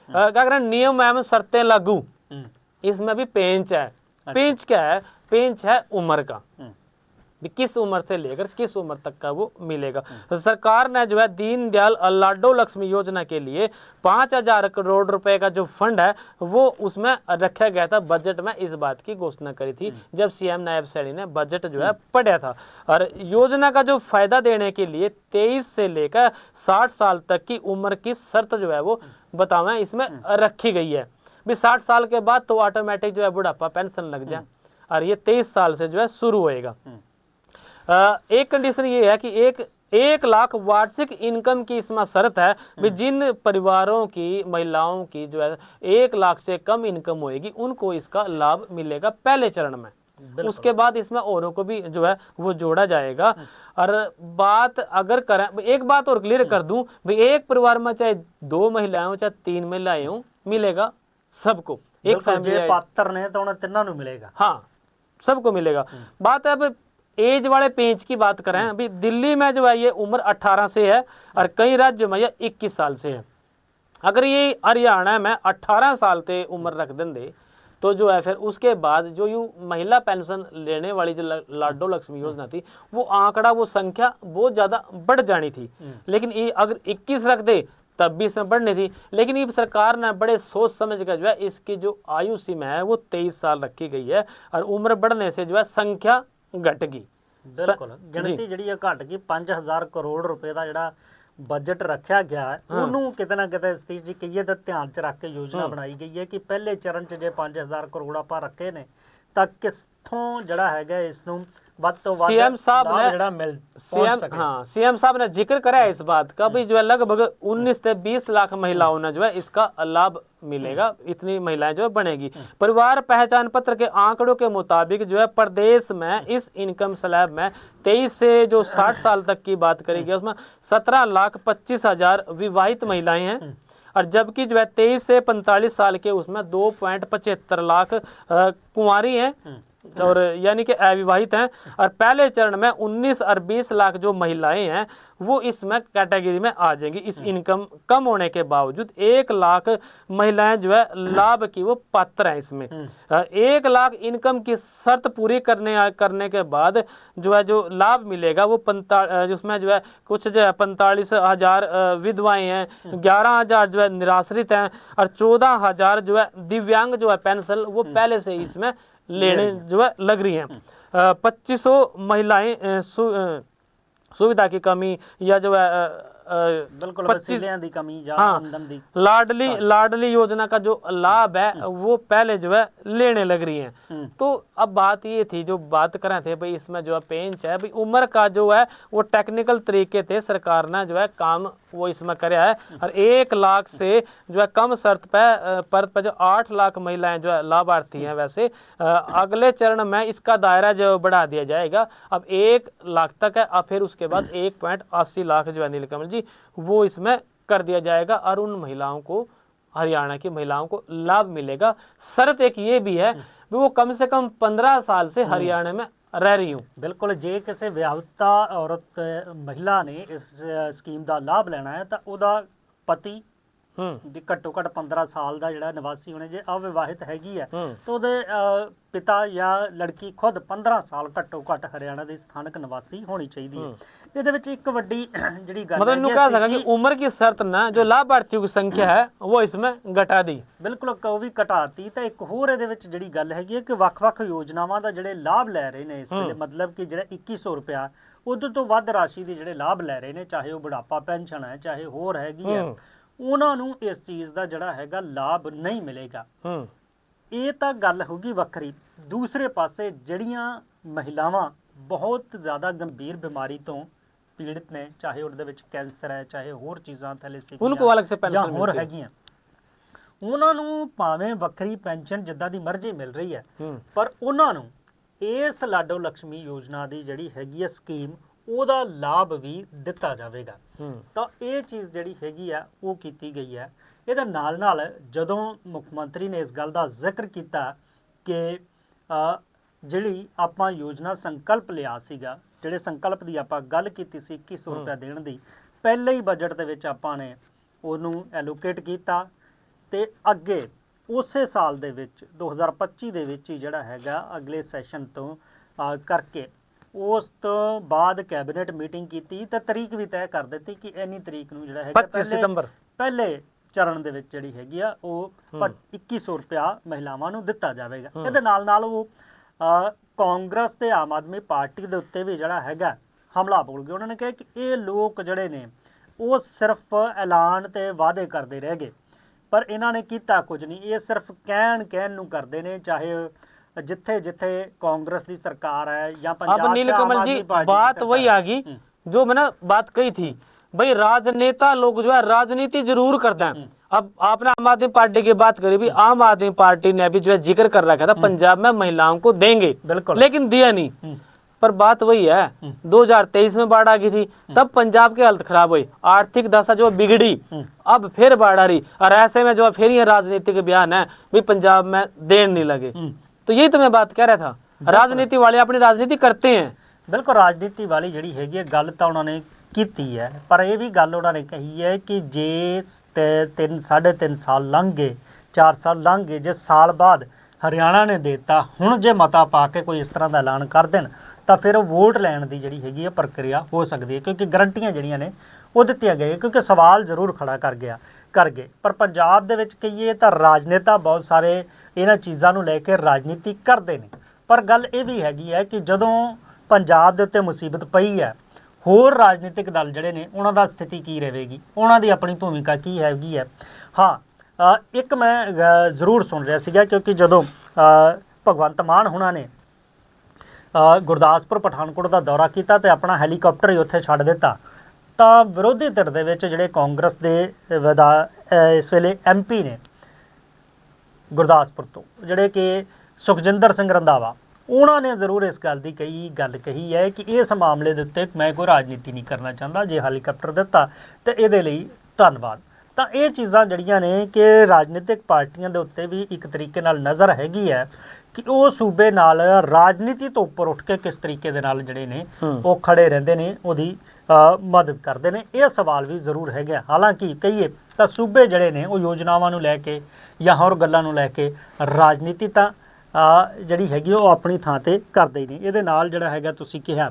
Speaker 2: क्या करें नियम एवं शर्तें लागू, इसमें भी पेंच है। पेंच क्या है? पेंच है उम्र का, किस उम्र से लेकर किस उम्र तक का वो मिलेगा। तो सरकार ने जो है दीनदयाल लाडो लक्ष्मी योजना के लिए 5000 करोड़ रुपए का जो फंड है वो उसमें रखा गया था। बजट में इस बात की घोषणा करी थी जब सीएम नायब सैनी ने बजट जो है पढ़ा था। और योजना का जो फायदा देने के लिए 23 से लेकर 60 साल तक की उम्र की शर्त जो है वो बतावें इसमें रखी गई है। भी 60 साल के बाद तो ऑटोमेटिक जो है बुढ़ापा पेंशन लग जाए और ये 23 साल से जो है शुरू होएगा। एक कंडीशन ये है कि एक लाख वार्षिक इनकम की इसमें शर्त है भी जिन परिवारों की महिलाओं की जो है 1 लाख से कम इनकम होएगी उनको इसका लाभ मिलेगा पहले चरण में। उसके बाद इसमें औरों को भी जो है वो जोड़ा जाएगा। और बात अगर करें, एक बात और क्लियर कर दूं भी एक परिवार में चाहे 2 महिलाएं हो चाहे 3 महिलाएं हो मिलेगा सबको। एक फैमिली
Speaker 1: पात्र ने तो उन्हें तीनों को मिलेगा।
Speaker 2: हाँ सबको मिलेगा। बात है अब एज वाले पेंच की बात करें, अभी दिल्ली में जो है ये उम्र 18 से है और कई राज्यों में ये 21 साल से है। अगर ये हरियाणा में 18 साल से उम्र रख देंगे तो जो है फिर उसके बाद जो यू महिला पेंशन लेने वाली जो लाडो लक्ष्मी योजना थी वो आंकड़ा वो संख्या बहुत ज्यादा बढ़ जानी थी। लेकिन ये अगर 21 रख दे तब भी इसमें बढ़नी थी। लेकिन ये सरकार ने बड़े सोच समझ कर जो है इसकी जो आयु सीमा है वो 23 साल रखी गई है और उम्र बढ़ने से जो है संख्या घट गई।
Speaker 1: बिल्कुल गिनती जी घट गई। 5000 करोड़ रुपए का जो बजट रखा गया है उन्होंने किते ना किते सतीश जी कहिए तो ध्यान च रख के योजना बनाई गई है कि पहले चरण च जो 5000 करोड़ आप रखे ने तो किसों जड़ा है इसनों ਵੱਧ ਤੋਂ ਵੱਧ
Speaker 2: सीएम साहब
Speaker 1: ਲਾਭ
Speaker 2: ने
Speaker 1: ਜਿਹੜਾ ਮਿਲ
Speaker 2: सीएम
Speaker 1: ਪਹੁੰਚ ਸਕੇ।
Speaker 2: हाँ सीएम साहब ने जिक्र करा है इस बात का भी, जो है लगभग 19 से 20 लाख महिलाओं ने जो है इसका लाभ मिलेगा, इतनी महिलाएं जो है बनेगी। परिवार पहचान पत्र के आंकड़ों के मुताबिक जो है प्रदेश में इस इनकम स्लैब में 23 से जो 60 साल तक की बात करी गई उसमें 17,25,000 विवाहित महिलाएं हैं, और जबकि जो है 23 से 45 साल के उसमें 2.75 लाख कुंवारी हैं और यानी कि अविवाहित हैं। और पहले चरण में 19 और 20 लाख जो महिलाएं हैं वो इसमें कैटेगरी में आ जाएंगी। इस इनकम कम होने के बावजूद 1 लाख महिलाएं जो है लाभ की वो पात्र हैं इसमें। 1 लाख इनकम की शर्त पूरी करने के बाद जो है जो लाभ मिलेगा वो जिसमें जो है कुछ जो है 45,000 विधवाएं हैं, 11,000 जो है निराश्रित हैं, और 14,000 जो है दिव्यांग जो है पेंशन वो पहले से इसमें लेने जो है लग रही हैं। 2500 महिलाएं सुविधा की कमी या जो है
Speaker 1: बिल्कुल वसीलियां दी कमी या
Speaker 2: हाँ,
Speaker 1: आमदन दी
Speaker 2: लाडली योजना का जो लाभ है वो पहले जो है लेने लग रही हैं। तो अब बात ये थी, जो बात कर रहे थे भाई इसमें जो है पेंच है भाई उम्र का जो है वो टेक्निकल तरीके थे सरकार ने जो है काम वो इसमें कराया है, और 1 लाख से जो है कम शर्त पर जो 8 लाख महिलाएं जो है लाभार्थी हैं। वैसे अगले चरण में इसका दायरा जो बढ़ा दिया जाएगा, अब 1 लाख तक है, और फिर उसके बाद 1.80 लाख जो है नीलकमल जी वो इसमें कर दिया जाएगा, और उन महिलाओं को, हरियाणा की महिलाओं को लाभ मिलेगा। शर्त एक ये भी है कि वो कम से कम 15 साल से हरियाणा में रह रही हूँ।
Speaker 1: बिल्कुल, जे किसी ਵਿਆਹੁਤਾ औरत महिला ने इस स्कीम ਦਾ ਲਾਭ ਲੈਣਾ ਹੈ ਤਾਂ ਉਹਦਾ ਪਤੀ ਦੀ ਘੱਟੋ ਘੱਟ 15 ਸਾਲ ਦਾ ਜਿਹੜਾ ਨਿਵਾਸੀ ਹੋਣੇ, ਜੇ ਅਵਿਵਾਹਿਤ ਹੈਗੀ ਹੈ ਤਾਂ ਉਹਦੇ ਪਿਤਾ ਜਾਂ ਲੜਕੀ ਖੁਦ 15 ਸਾਲ ਘੱਟੋ ਘੱਟ ਹਰਿਆਣਾ ਦੀ ਸਥਾਨਕ ਨਿਵਾਸੀ ਹੋਣੀ ਚਾਹੀਦੀ ਹੈ। ਇਹਦੇ ਵਿੱਚ ਇੱਕ ਵੱਡੀ ਜਿਹੜੀ ਗੱਲ
Speaker 2: मतलब कह सकता कि उम्र की शर्त ना जो लाभार्थियों की संख्या है वो इसमें घटा दी।
Speaker 1: ਬਿਲਕੁਲ ਉਹ ਵੀ ਘਟਾਤੀ। ਤਾਂ ਇੱਕ ਹੋਰ ਇਹਦੇ ਵਿੱਚ ਜਿਹੜੀ ਗੱਲ ਹੈਗੀ ਹੈ ਕਿ ਵੱਖ-ਵੱਖ ਯੋਜਨਾਵਾਂ ਦਾ ਜਿਹੜੇ ਲਾਭ ਲੈ ਰਹੇ ਨੇ ਇਸ ਵੇਲੇ, ਮਤਲਬ ਕਿ ਜਿਹੜਾ 2100 ਰੁਪਇਆ ਉਦੋਂ ਤੋਂ ਵੱਧ ਰਾਸ਼ੀ ਦੀ ਜਿਹੜੇ ਲਾਭ ਲੈ ਰਹੇ ਨੇ, ਚਾਹੇ ਉਹ ਬੁਢਾਪਾ ਪੈਨਸ਼ਨ ਹੈ ਚਾਹੇ ਹੋਰ ਹੈਗੀ ਹੈ, ਉਹਨਾਂ ਨੂੰ ਇਸ ਚੀਜ਼ ਦਾ ਜਿਹੜਾ ਹੈਗਾ ਲਾਭ ਨਹੀਂ ਮਿਲੇਗਾ। ਇਹ ਤਾਂ ਗੱਲ ਹੋਗੀ ਵੱਖਰੀ। ਦੂਸਰੇ ਪਾਸੇ ਜਿਹੜੀਆਂ ਮਹਿਲਾਵਾਂ ਬਹੁਤ ਜ਼ਿਆਦਾ ਗੰਭੀਰ ਬਿਮਾਰੀ ਤੋਂ ਪੀੜਿਤ ਨੇ, ਚਾਹੇ ਉਹਦੇ ਵਿੱਚ ਕੈਂਸਰ ਹੈ ਚਾਹੇ ਹੋਰ ਚੀਜ਼ਾਂ ਥੈਲੇਸੀਮੀਆ ਜਾਂ ਹੋਰ ਹੈਗੀਆਂ, ਉਹਨਾਂ ਨੂੰ ਭਾਵੇਂ ਵੱਖਰੀ ਪੈਨਸ਼ਨ ਜਿੱਦਾਂ ਦੀ ਮਰਜ਼ੀ ਮਿਲ ਰਹੀ ਹੈ, ਪਰ ਉਹਨਾਂ ਨੂੰ ਇਸ ਲਾਡੋ ਲక్ష్ਮੀ ਯੋਜਨਾ ਦੀ ਜਿਹੜੀ ਹੈਗੀ ਹੈ ਸਕੀਮ, ਉਹਦਾ ਲਾਭ ਵੀ ਦਿੱਤਾ ਜਾਵੇਗਾ। ਤਾਂ ਇਹ ਚੀਜ਼ ਜਿਹੜੀ ਹੈਗੀ ਆ ਉਹ ਕੀਤੀ ਗਈ ਹੈ। ਇਹਦੇ ਨਾਲ ਨਾਲ ਜਦੋਂ ਮੁੱਖ ਮੰਤਰੀ ਨੇ ਇਸ ਗੱਲ ਦਾ ਜ਼ਿਕਰ ਕੀਤਾ ਕਿ ਜਿਹੜੀ ਆਪਾਂ ਯੋਜਨਾ ਸੰਕਲਪ ਲਿਆ ਸੀਗਾ, ਜਿਹੜੇ ਸੰਕਲਪ ਦੀ ਆਪਾਂ ਗੱਲ ਕੀਤੀ ਸੀ 2100 ਰੁਪਇਆ ਦੇਣ ਦੀ, ਪਹਿਲੇ ਹੀ ਬਜਟ ਦੇ ਵਿੱਚ ਆਪਾਂ ਨੇ ਉਹਨੂੰ ਐਲੋਕੇਟ ਕੀਤਾ, ਤੇ ਅੱਗੇ ਉਸੇ ਸਾਲ ਦੇ ਵਿੱਚ 2025 ਦੇ ਵਿੱਚ ਹੀ ਜਿਹੜਾ ਹੈਗਾ ਅਗਲੇ ਸੈਸ਼ਨ ਤੋਂ ਕਰਕੇ ਉਸ ਤੋਂ ਬਾਅਦ ਕੈਬਨਿਟ ਮੀਟਿੰਗ ਕੀਤੀ ਤੇ ਤਰੀਕ ਵੀ ਤੈਅ ਕਰ ਦਿੱਤੀ ਕਿ ਇੰਨੀ ਤਰੀਕ ਨੂੰ ਜਿਹੜਾ ਹੈਗਾ
Speaker 2: 25 ਸਤੰਬਰ
Speaker 1: ਪਹਿਲੇ ਚਰਨ ਦੇ ਵਿੱਚ ਜਿਹੜੀ ਹੈਗੀ ਆ ਉਹ 2100 ਰੁਪਇਆ ਮਹਿਲਾਵਾਂ ਨੂੰ ਦਿੱਤਾ ਜਾਵੇਗਾ। ਇਹਦੇ ਨਾਲ ਨਾਲ ਉਹ ਕਾਂਗਰਸ ਤੇ ਆਮ ਆਦਮੀ ਪਾਰਟੀ ਦੇ ਉੱਤੇ ਵੀ ਜਿਹੜਾ ਹੈਗਾ ਹਮਲਾ ਬੋਲ ਗਏ। ਉਹਨਾਂ ਨੇ ਕਿਹਾ ਕਿ ਇਹ ਲੋਕ ਜਿਹੜੇ ਨੇ ਉਹ ਸਿਰਫ ਐਲਾਨ ਤੇ ਵਾਅਦੇ ਕਰਦੇ ਰਹਿ ਗਏ, ਪਰ ਇਹਨਾਂ ਨੇ ਕੀਤਾ ਕੁਝ ਨਹੀਂ। ਇਹ ਸਿਰਫ ਕਹਿਣ ਨੂੰ ਕਰਦੇ ਨੇ, ਚਾਹੇ जिथे जिथे कांग्रेस की सरकार है या पंजाब।
Speaker 2: अब नीलकमल जी बात वही आ गई जो मैंने बात कही थी, भाई राजनेता लोग जो है राजनीति जरूर करते हैं। अब आपने आम आदमी पार्टी की बात करी, भी आम आदमी पार्टी ने अभी जो है जिक्र कर रखा था पंजाब में महिलाओं को देंगे, बिल्कुल, लेकिन दिया नहीं। पर बात वही है, 2023 में बाढ़ आ गई थी, तब पंजाब की हालत खराब हुई, आर्थिक दशा जो बिगड़ी, अब फिर बाढ़ आ रही, और ऐसे में जो है फिर ये राजनीतिक बयान है भी पंजाब में देन नहीं लगे। तो यही तो मैं बात कह रहा था, राजनीति वाले अपनी राजनीति करते हैं।
Speaker 1: बिल्कुल, राजनीति वाली जिहड़ी हैगी है गल तां उन्होंने कीती है, पर यह भी गल उन्होंने कही है कि जे 3.5 साल लंघ गए, 4 साल लंघ गए, जे साल बाद हरियाणा ने देता, हुण जे मता पा के कोई इस तरह का ऐलान कर देन तो फिर वोट लैण की जिहड़ी हैगी है प्रक्रिया हो सकती है, क्योंकि गारंटियां जिहड़ियां ने वो दित्तियां गईयां, क्योंकि सवाल जरूर खड़ा कर गए। पर पंजाब दे विच कहीए तां राजनेता बहुत सारे ਇਹਨਾਂ ਚੀਜ਼ਾਂ ਨੂੰ ਲੈ ਕੇ ਰਾਜਨੀਤੀ ਕਰਦੇ ਨੇ, ਪਰ ਗੱਲ ਇਹ ਵੀ ਹੈਗੀ ਹੈ ਕਿ ਜਦੋਂ ਪੰਜਾਬ ਦੇ ਉੱਤੇ ਮੁਸੀਬਤ ਪਈ ਹੈ, ਹੋਰ ਰਾਜਨੀਤਿਕ ਦਲ ਜਿਹੜੇ ਨੇ ਉਹਨਾਂ ਦਾ ਸਥਿਤੀ ਕੀ ਰਹੇਗੀ, ਉਹਨਾਂ ਦੀ ਆਪਣੀ ਭੂਮਿਕਾ ਕੀ ਹੈਗੀ ਹੈ। ਹਾਂ, ਇੱਕ ਮੈਂ ਜ਼ਰੂਰ ਸੁਣ ਰਿਹਾ ਸੀਗਾ, ਕਿਉਂਕਿ ਜਦੋਂ ਭਗਵੰਤ ਮਾਨ ਹੁਣਾਂ ਨੇ ਗੁਰਦਾਸਪੁਰ ਪਠਾਨਕੋਟ ਦਾ ਦੌਰਾ ਕੀਤਾ ਤੇ ਆਪਣਾ ਹੈਲੀਕਾਪਟਰ ਹੀ ਉੱਥੇ ਛੱਡ ਦਿੱਤਾ, ਤਾਂ ਵਿਰੋਧੀ ਧਿਰ ਦੇ ਵਿੱਚ ਜਿਹੜੇ ਕਾਂਗਰਸ ਦੇ ਇਸ ਵੇਲੇ MP ਨੇ ਗੁਰਦਾਸਪੁਰ ਤੋਂ, ਜਿਹੜੇ ਕਿ ਸੁਖਜਿੰਦਰ ਸਿੰਘ ਰੰਧਾਵਾ, ਉਹਨਾਂ ਨੇ ਜ਼ਰੂਰ ਇਸ ਗੱਲ ਦੀ ਗੱਲ ਕਹੀ ਹੈ ਕਿ ਇਸ ਮਾਮਲੇ ਦੇ ਉੱਤੇ ਮੈਂ ਕੋਈ ਰਾਜਨੀਤੀ ਨਹੀਂ ਕਰਨਾ ਚਾਹੁੰਦਾ, ਜੇ ਹੈਲੀਕਾਪਟਰ ਦਿੱਤਾ ਤੇ ਇਹਦੇ ਲਈ ਧੰਨਵਾਦ। ਤਾਂ ਇਹ ਚੀਜ਼ਾਂ ਜਿਹੜੀਆਂ ਨੇ ਕਿ ਰਾਜਨੀਤਿਕ ਪਾਰਟੀਆਂ ਦੇ ਉੱਤੇ ਵੀ ਇੱਕ ਤਰੀਕੇ ਨਾਲ ਨਜ਼ਰ ਹੈਗੀ ਹੈ ਕਿ ਉਹ ਸੂਬੇ ਨਾਲ ਰਾਜਨੀਤੀ ਤੋਂ ਉੱਪਰ ਉੱਠ ਕੇ ਕਿਸ ਤਰੀਕੇ ਦੇ ਨਾਲ ਜਿਹੜੇ ਨੇ ਉਹ ਖੜੇ ਰਹਿੰਦੇ ਨੇ, ਉਹਦੀ ਮਦਦ ਕਰਦੇ ਨੇ। ਇਹ ਸਵਾਲ ਵੀ ਜ਼ਰੂਰ ਹੈਗਾ। ਹਾਲਾਂਕਿ ਕਹੀਏ ਤਾਂ ਸੂਬੇ ਜਿਹੜੇ ਨੇ ਉਹ ਯੋਜਨਾਵਾਂ ਨੂੰ ਲੈ ਕੇ ਜਾਂ ਹੋਰ ਗੱਲਾਂ ਨੂੰ ਲੈ ਕੇ ਰਾਜਨੀਤੀ ਤਾਂ ਜਿਹੜੀ ਹੈਗੀ ਉਹ ਆਪਣੀ ਥਾਂ ਤੇ ਕਰਦੇ ਹੀ ਨੇ। ਇਹਦੇ ਨਾਲ ਜਿਹੜਾ ਹੈਗਾ ਤੁਸੀਂ ਕਿਹਾ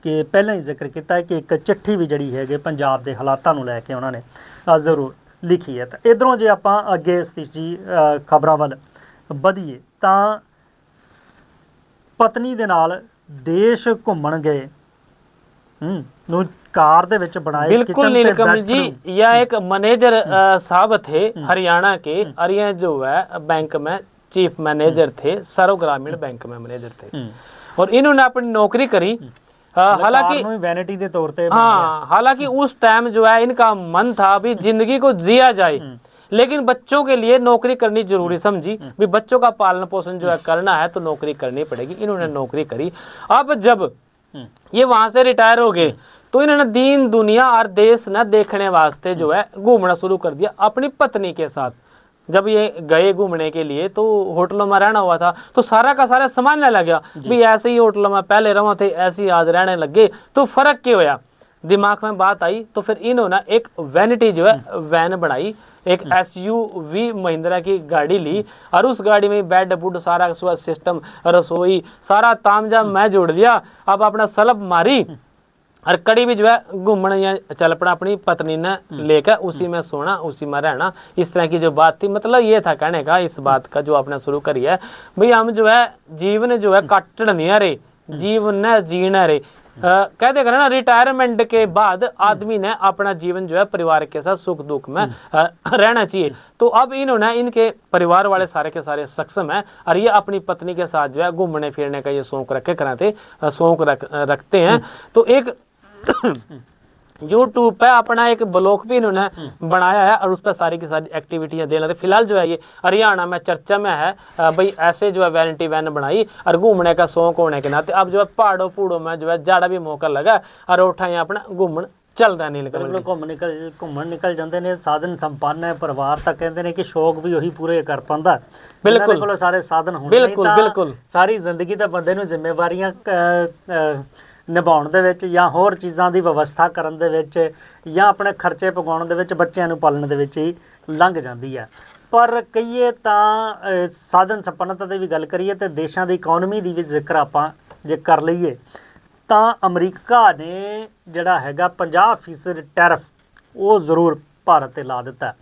Speaker 1: ਕਿ ਪਹਿਲਾਂ ਹੀ ਜ਼ਿਕਰ ਕੀਤਾ ਹੈ ਕਿ ਇੱਕ ਚਿੱਠੀ ਵੀ ਜਿਹੜੀ ਹੈਗੀ ਪੰਜਾਬ ਦੇ ਹਾਲਾਤਾਂ ਨੂੰ ਲੈ ਕੇ ਉਹਨਾਂ ਨੇ ਜ਼ਰੂਰ ਲਿਖੀ ਹੈ। ਤਾਂ ਇੱਧਰੋਂ ਜੇ ਆਪਾਂ ਅੱਗੇ ਸਤੀਸ਼ ਜੀ ਖਬਰਾਂ ਵੱਲ ਵਧੀਏ ਤਾਂ ਪਤਨੀ ਦੇ ਨਾਲ ਦੇਸ਼ ਘੁੰਮਣ ਗਏ ਨੂੰ कार ਦੇ ਵਿੱਚ बनाए
Speaker 2: बिल्कुल नीलकमल जी, यह एक मैनेजर साहब थे हरियाणा के, और ये जो है बैंक में चीफ मैनेजर थे, सर्व ग्रामीण बैंक में मैनेजर थे, और इन्होंने अपनी नौकरी करी। हालांकि
Speaker 1: वैनिटी के तौर पे,
Speaker 2: हाँ, हालांकि उस टाइम जो है इनका मन था भी जिंदगी को जिया जाए, लेकिन बच्चों के लिए नौकरी करनी जरूरी समझी, भी बच्चों का पालन पोषण जो है करना है तो नौकरी करनी पड़ेगी। इन्होंने नौकरी करी। अब जब ये वहां से रिटायर हो गए तो इन्होंने दीन दुनिया और देश न देखने वास्ते जो है घूमना शुरू कर दिया अपनी पत्नी के साथ। जब ये गए घूमने के लिए तो होटलों में रहना हुआ था, तो सारा का सारा समझने लग गया भी ऐसे ही होटलों में पहले रहो थे, ऐसे ही आज रहने लग गए, तो फर्क क्या होया। दिमाग में बात आई तो फिर इन्होंने एक वैनिटी जो है वैन बनाई, एक SUV महिंद्रा की गाड़ी ली, और उस गाड़ी में बेड बुड सारा सिस्टम, रसोई सारा तामझाम मैं जोड़ दिया। अब अपना सलब मारी और कड़ी भी जो है घूमने या चल पड़ा अपनी पत्नी ने लेकर, उसी में सोना उसी में रहना। इस तरह की जो बात थी, मतलब ये था कहने का इस बात का जो आपने शुरू करी है भाई, हम जो है जीवन जो है काटड़ नहीं रहे, जीवन ने जीना रे। कहते ना रिटायरमेंट के बाद आदमी ने अपना जीवन जो है परिवार के साथ सुख दुख में रहना चाहिए। तो अब इन्होंने इनके परिवार वाले सारे के सारे सक्षम है, और ये अपनी पत्नी के साथ जो है घूमने फिरने का ये शौक रखते हैं। तो एक YouTube पे अपना एक ब्लॉग भी इन्होंने बनाया है, और उस पर सारी की सारी एक्टिविटियां दे रहे। फिलहाल जो है ये हरियाणा में चर्चा में है भाई, ऐसे जो है वैनिटी वैन बनाई और घूमने का शौक होने के नाते अब जो है पहाड़ों पहाड़ों में जो है जाड़ा भी मौका लगा और उठाए अपना घूमन ਚੱਲਦਾ नीलकमल
Speaker 1: ਘੁੰਮਣ ਨਿਕਲ ਜਾਂਦੇ ਨੇ, ਸਾਧਨ ਸੰਪੰਨ ਹੈ ਪਰਿਵਾਰ, ਤਾਂ ਕਹਿੰਦੇ ਨੇ ਕਿ ਸ਼ੌਕ ਵੀ ਉਹੀ ਪੂਰੇ ਕਰ ਪਾਉਂਦਾ।
Speaker 2: ਬਿਲਕੁਲ
Speaker 1: ਕੋਲ ਸਾਰੇ ਸਾਧਨ ਹੋਣੇ,
Speaker 2: ਬਿਲਕੁਲ
Speaker 1: ਸਾਰੀ ਜ਼ਿੰਦਗੀ ਤਾਂ ਬੰਦੇ ਨੂੰ ਜ਼ਿੰਮੇਵਾਰੀਆਂ ਨਿਭਾਉਣ ਦੇ ਵਿੱਚ ਜਾਂ ਹੋਰ ਚੀਜ਼ਾਂ ਦੀ ਵਿਵਸਥਾ ਕਰਨ ਦੇ ਵਿੱਚ ਜਾਂ ਆਪਣੇ ਖਰਚੇ ਪਕਾਉਣ ਦੇ ਵਿੱਚ, ਬੱਚਿਆਂ ਨੂੰ ਪਾਲਣ ਦੇ ਵਿੱਚ ਹੀ ਲੰਘ ਜਾਂਦੀ ਹੈ। ਪਰ ਕਹੀਏ ਤਾਂ ਸਾਧਨ ਸੰਪੰਨਤਾ ਦੀ ਵੀ ਗੱਲ ਕਰੀਏ ਤੇ ਦੇਸ਼ਾਂ ਦੀ ਇਕਨੋਮੀ ਦੀ ਵੀ ਜ਼ਿਕਰ ਆਪਾਂ ਜੇ ਕਰ ਲਈਏ ਤਾਂ ਅਮਰੀਕਾ ਨੇ ਜਿਹੜਾ ਹੈਗਾ 50% ਟੈਰਿਫ ਉਹ ਜ਼ਰੂਰ ਭਾਰਤ ਤੇ ਲਾ ਦਿੱਤਾ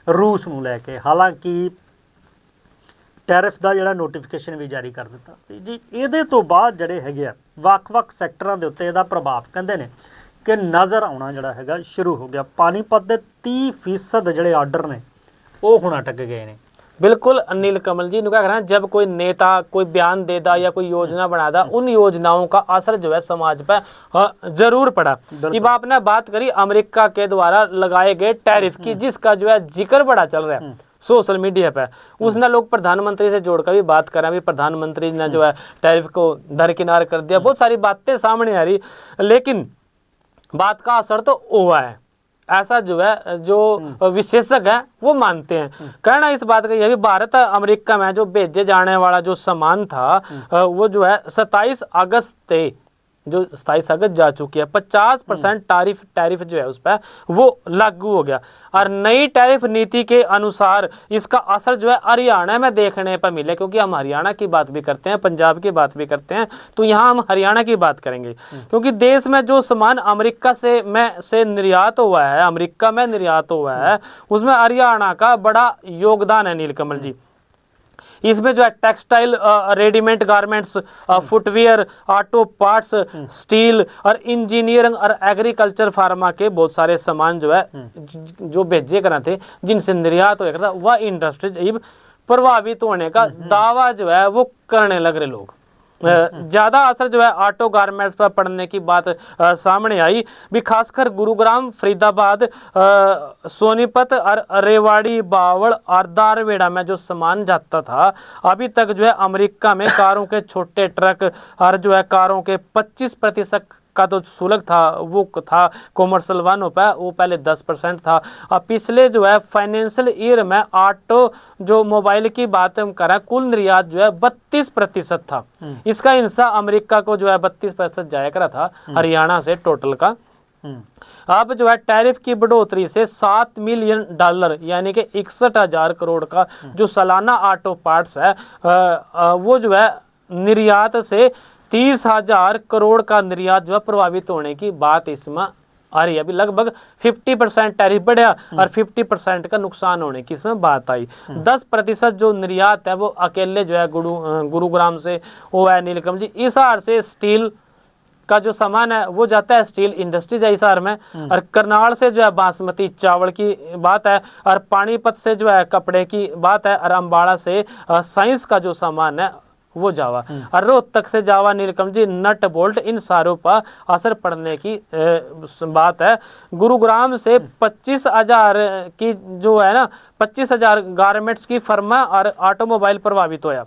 Speaker 1: ਰੂਸ ਨੂੰ ਲੈ ਕੇ। ਹਾਲਾਂਕਿ ਟੈਰਿਫ ਦਾ ਜਿਹੜਾ ਨੋਟੀਫਿਕੇਸ਼ਨ ਵੀ ਜਾਰੀ ਕਰ ਦਿੱਤਾ ਸੀ ਜੀ। ਇਹਦੇ ਤੋਂ ਬਾਅਦ ਜਿਹੜੇ ਹੈਗੇ ਆ ਵੱਖ-ਵੱਖ ਸੈਕਟਰਾਂ ਦੇ ਉੱਤੇ ਇਹਦਾ ਪ੍ਰਭਾਵ ਕਹਿੰਦੇ ਨੇ ਕਿ ਨਜ਼ਰ ਆਉਣਾ ਜਿਹੜਾ ਹੈਗਾ ਸ਼ੁਰੂ ਹੋ ਗਿਆ। ਪਾਣੀਪਤ ਦੇ 30% ਜਿਹੜੇ ਆਰਡਰ ਨੇ ਉਹ ਹੁਣ अटक गए ने।
Speaker 2: बिल्कुल नीलकमल जी, क्या करें, जब कोई नेता कोई बयान देता या कोई योजना बनाता, उन योजनाओं का असर जो है समाज पर जरूर पड़ा। अब आपने बात करी अमेरिका के द्वारा लगाए गए टैरिफ की, जिसका जो है जिक्र बड़ा चल रहा है सोशल मीडिया पे। उसने लोग प्रधानमंत्री से जोड़कर भी बात करें, अभी प्रधानमंत्री ने जो है टैरिफ को दरकिनार कर दिया, बहुत सारी बातें सामने आ रही, लेकिन बात का असर तो हुआ है, ऐसा जो है जो विशेषज्ञ है वो मानते हैं। कहना इस बात का यह भी भारत अमेरिका में जो भेजे जाने वाला जो सामान था वो जो है 27 अगस्त जो 27 अगस्त जा चुकी है, 50% टैरिफ जो है उस पर वो लागू हो गया। और नई टैरिफ नीति के अनुसार इसका असर जो है हरियाणा में देखने पर मिले, क्योंकि हम हरियाणा की बात भी करते हैं, पंजाब की बात भी करते हैं, तो यहाँ हम हरियाणा की बात करेंगे। क्योंकि देश में जो सामान अमेरिका से निर्यात हुआ है, अमेरिका में निर्यात हुआ है, उसमें हरियाणा का बड़ा योगदान है नीलकमल जी। इसमें जो है textile, readymade garments, footwear, auto parts, steel और इंजीनियरिंग और एग्रीकल्चर फार्मा के बहुत सारे सामान जो है जो भेजे करा थे, जिनसे निर्यात हो वह इंडस्ट्रीज प्रभावित होने का दावा जो है वो करने लग रहे लोग। ज्यादा असर जो है ऑटो गारमेंट्स पर पड़ने की बात सामने आई भी, खासकर गुरुग्राम, फरीदाबाद, सोनीपत और रेवाड़ी, बावड़ और दारवेड़ा में जो सामान जाता था, अभी तक जो है अमेरिका में कारों के छोटे ट्रक और जो है कारों के 25% का तो शुल्क था, वो था कॉमर्शियल वाहनों पर, वो पहले 10% था। अब पिछले जो है फाइनेंशियल ईयर में ऑटो जो मोबाइल की बात हम करें, कुल निर्यात जो है 32% था। इसका हिस्सा अमेरिका को जो है 32% जाया करा था हरियाणा से टोटल का। अब जो है टैरिफ की बढ़ोतरी से $7 मिलियन यानी कि 61,000 करोड़ का जो सालाना ऑटो पार्ट्स है वो जो है निर्यात से 30,000 करोड़ का निर्यात जो है प्रभावित होने की बात इसमें आ रही है। अभी लगभग 50% टैरिफ बढ़ा और 50% का नुकसान होने की इसमें बात आई। 10% जो निर्यात है वो अकेले जो है गुरुग्राम से वो है नीलकमल जी। हिसार से स्टील का जो सामान है वो जाता है स्टील इंडस्ट्रीज है हिसार में, और करनाल से जो है बासमती चावल की बात है, और पानीपत से जो है कपड़े की बात है, और अम्बाड़ा से साइंस का जो सामान है वो जावा, और रोहतक से जावा नीलकमल जी नट बोल्ट, इन सारों पर असर पड़ने की बात है। गुरुग्राम से 25,000 की जो है ना 25,000 गारमेंट्स की फर्म और ऑटोमोबाइल प्रभावित होया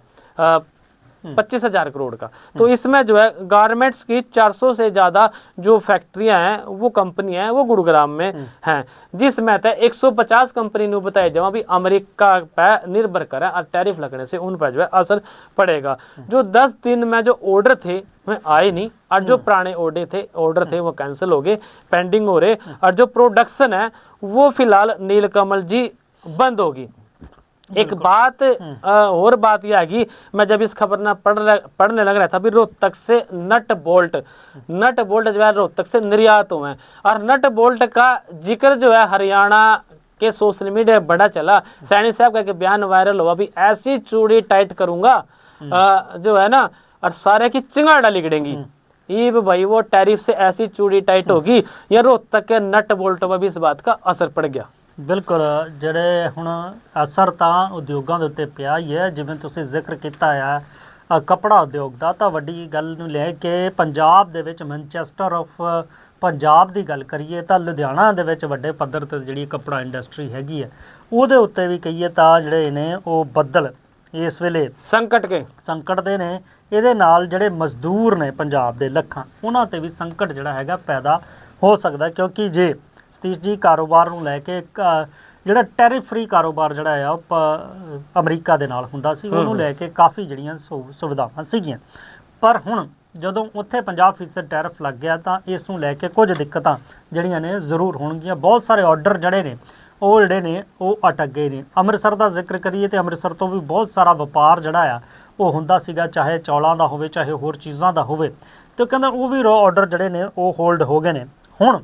Speaker 2: 25,000 करोड़ का। तो इसमें जो है गारमेंट्स की 400 से ज्यादा जो फैक्ट्रियां हैं वो कंपनियां हैं वो गुरुग्राम में हैं, जिसमें 150 कंपनी ने बताया जब अभी अमेरिका पे निर्भर करें और टैरिफ लगने से उन पर जो है असर पड़ेगा। जो 10 दिन में जो ऑर्डर थे वह आए नहीं, और जो पुराने ऑर्डर थे वो कैंसिल हो गए, पेंडिंग हो रहे, और जो प्रोडक्शन है वो फिलहाल नीलकमल जी बंद होगी। एक बात और बात यह है कि मैं जब इस खबर ना पढ़ने लग रहा था, अभी रोहतक से नट बोल्ट जो है रोहतक से निर्यात हुए हैं, और नट बोल्ट का जिक्र जो है हरियाणा के सोशल मीडिया बड़ा चला। सैनी साहब का बयान वायरल हुआ, अभी ऐसी चूड़ी टाइट करूंगा जो है ना, और सारे की चिंगाड़ा लिगड़ेंगी। ये भाई वो टैरिफ से ऐसी चूड़ी टाइट होगी, या रोहतक के नट बोल्ट पर भी इस बात का असर पड़ गया।
Speaker 1: ਬਿਲਕੁਲ, ਜਿਹੜੇ ਹੁਣ ਅਸਰ ਤਾਂ ਉਦਯੋਗਾਂ ਦੇ ਉੱਤੇ ਪਿਆ ਹੀ ਹੈ। ਜਿਵੇਂ ਤੁਸੀਂ ਜ਼ਿਕਰ ਕੀਤਾ ਆ ਕੱਪੜਾ ਉਦਯੋਗ ਦਾ, ਤਾਂ ਵੱਡੀ ਗੱਲ ਨੂੰ ਲੈ ਕੇ ਪੰਜਾਬ ਦੇ ਵਿੱਚ ਮੈਨਚੈਸਟਰ ਆਫ ਪੰਜਾਬ ਦੀ ਗੱਲ ਕਰੀਏ ਤਾਂ ਲੁਧਿਆਣਾ ਦੇ ਵਿੱਚ ਵੱਡੇ ਪੱਧਰ 'ਤੇ ਜਿਹੜੀ ਕੱਪੜਾ ਇੰਡਸਟਰੀ ਹੈਗੀ ਹੈ ਉਹਦੇ ਉੱਤੇ ਵੀ ਕਹੀਏ ਤਾਂ ਜਿਹੜੇ ਨੇ ਉਹ ਬੱਦਲ ਇਸ ਵੇਲੇ ਸੰਕਟ ਦੇ ਨੇ। ਇਹਦੇ ਨਾਲ ਜਿਹੜੇ ਮਜ਼ਦੂਰ ਨੇ ਪੰਜਾਬ ਦੇ ਲੱਖਾਂ, ਉਹਨਾਂ 'ਤੇ ਵੀ ਸੰਕਟ ਜਿਹੜਾ ਹੈਗਾ ਪੈਦਾ ਹੋ ਸਕਦਾ, ਕਿਉਂਕਿ ਜੇ ਸਤੀਸ਼ ਜੀ ਕਾਰੋਬਾਰ ਨੂੰ ਲੈ ਕੇ ਜਿਹੜਾ ਟੈਰਿਫ ਫਰੀ ਕਾਰੋਬਾਰ ਜਿਹੜਾ ਆ ਉਹ ਅਮਰੀਕਾ ਦੇ ਨਾਲ ਹੁੰਦਾ ਸੀ, ਉਹਨੂੰ ਲੈ ਕੇ ਕਾਫੀ ਜਿਹੜੀਆਂ ਸੁਵਿਧਾਵਾਂ ਸੀਗੀਆਂ, ਪਰ ਹੁਣ ਜਦੋਂ ਉੱਥੇ 50% ਟੈਰਿਫ ਲੱਗ ਗਿਆ ਤਾਂ ਇਸ ਨੂੰ ਲੈ ਕੇ ਕੁਝ ਦਿੱਕਤਾਂ ਜਿਹੜੀਆਂ ਨੇ ਜ਼ਰੂਰ ਹੋਣਗੀਆਂ। ਬਹੁਤ ਸਾਰੇ ਆਰਡਰ ਜਿਹੜੇ ਨੇ ਉਹ ਅਟਕ ਗਏ ਨੇ। ਅੰਮ੍ਰਿਤਸਰ ਦਾ ਜ਼ਿਕਰ ਕਰੀਏ ਤਾਂ ਅੰਮ੍ਰਿਤਸਰ ਤੋਂ ਵੀ ਬਹੁਤ ਸਾਰਾ ਵਪਾਰ ਜਿਹੜਾ ਆ ਉਹ ਹੁੰਦਾ ਸੀਗਾ, ਚਾਹੇ ਚੌਲਾਂ ਦਾ ਹੋਵੇ ਚਾਹੇ ਹੋਰ ਚੀਜ਼ਾਂ ਦਾ ਹੋਵੇ, ਤੇ ਕਹਿੰਦਾ ਉਹ ਵੀ ਆਰਡਰ ਜਿਹੜੇ ਨੇ ਉਹ ਹੋਲਡ ਹੋ ਗਏ ਨੇ। ਹੁਣ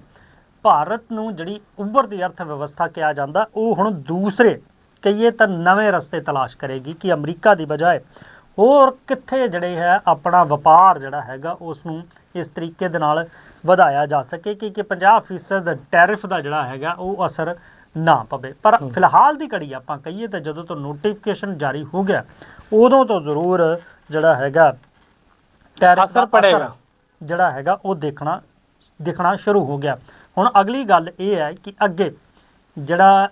Speaker 1: ਭਾਰਤ ਨੂੰ ਜਿਹੜੀ ਉੱਭਰਦੀ ਅਰਥ ਵਿਵਸਥਾ ਕਿਹਾ ਜਾਂਦਾ, ਉਹ ਹੁਣ ਦੂਸਰੇ ਕਹੀਏ ਤਾਂ ਨਵੇਂ ਰਸਤੇ ਤਲਾਸ਼ ਕਰੇਗੀ ਕਿ ਅਮਰੀਕਾ ਦੀ ਬਜਾਏ ਹੋਰ ਕਿੱਥੇ ਜਿਹੜੇ ਹੈ ਆਪਣਾ ਵਪਾਰ ਜਿਹੜਾ ਹੈਗਾ ਉਸ ਨੂੰ ਇਸ ਤਰੀਕੇ ਦੇ ਨਾਲ ਵਧਾਇਆ ਜਾ ਸਕੇ ਕਿ 50% ਟੈਰਿਫ ਦਾ ਜਿਹੜਾ ਹੈਗਾ ਉਹ ਅਸਰ ਨਾ ਪਵੇ। ਪਰ ਫਿਲਹਾਲ ਦੀ ਘੜੀ ਆਪਾਂ ਕਹੀਏ ਤਾਂ ਜਦੋਂ ਤੋਂ ਨੋਟੀਫਿਕੇਸ਼ਨ ਜਾਰੀ ਹੋ ਗਿਆ ਉਦੋਂ ਤੋਂ ਜ਼ਰੂਰ ਜਿਹੜਾ ਹੈਗਾ ਟੈਰਿਫ ਦਾ ਅਸਰ ਜਿਹੜਾ ਹੈਗਾ ਉਹ ਦਿਖਣਾ ਸ਼ੁਰੂ ਹੋ ਗਿਆ। ਹੁਣ ਅਗਲੀ ਗੱਲ ਇਹ ਹੈ ਕਿ ਅੱਗੇ ਜਿਹੜਾ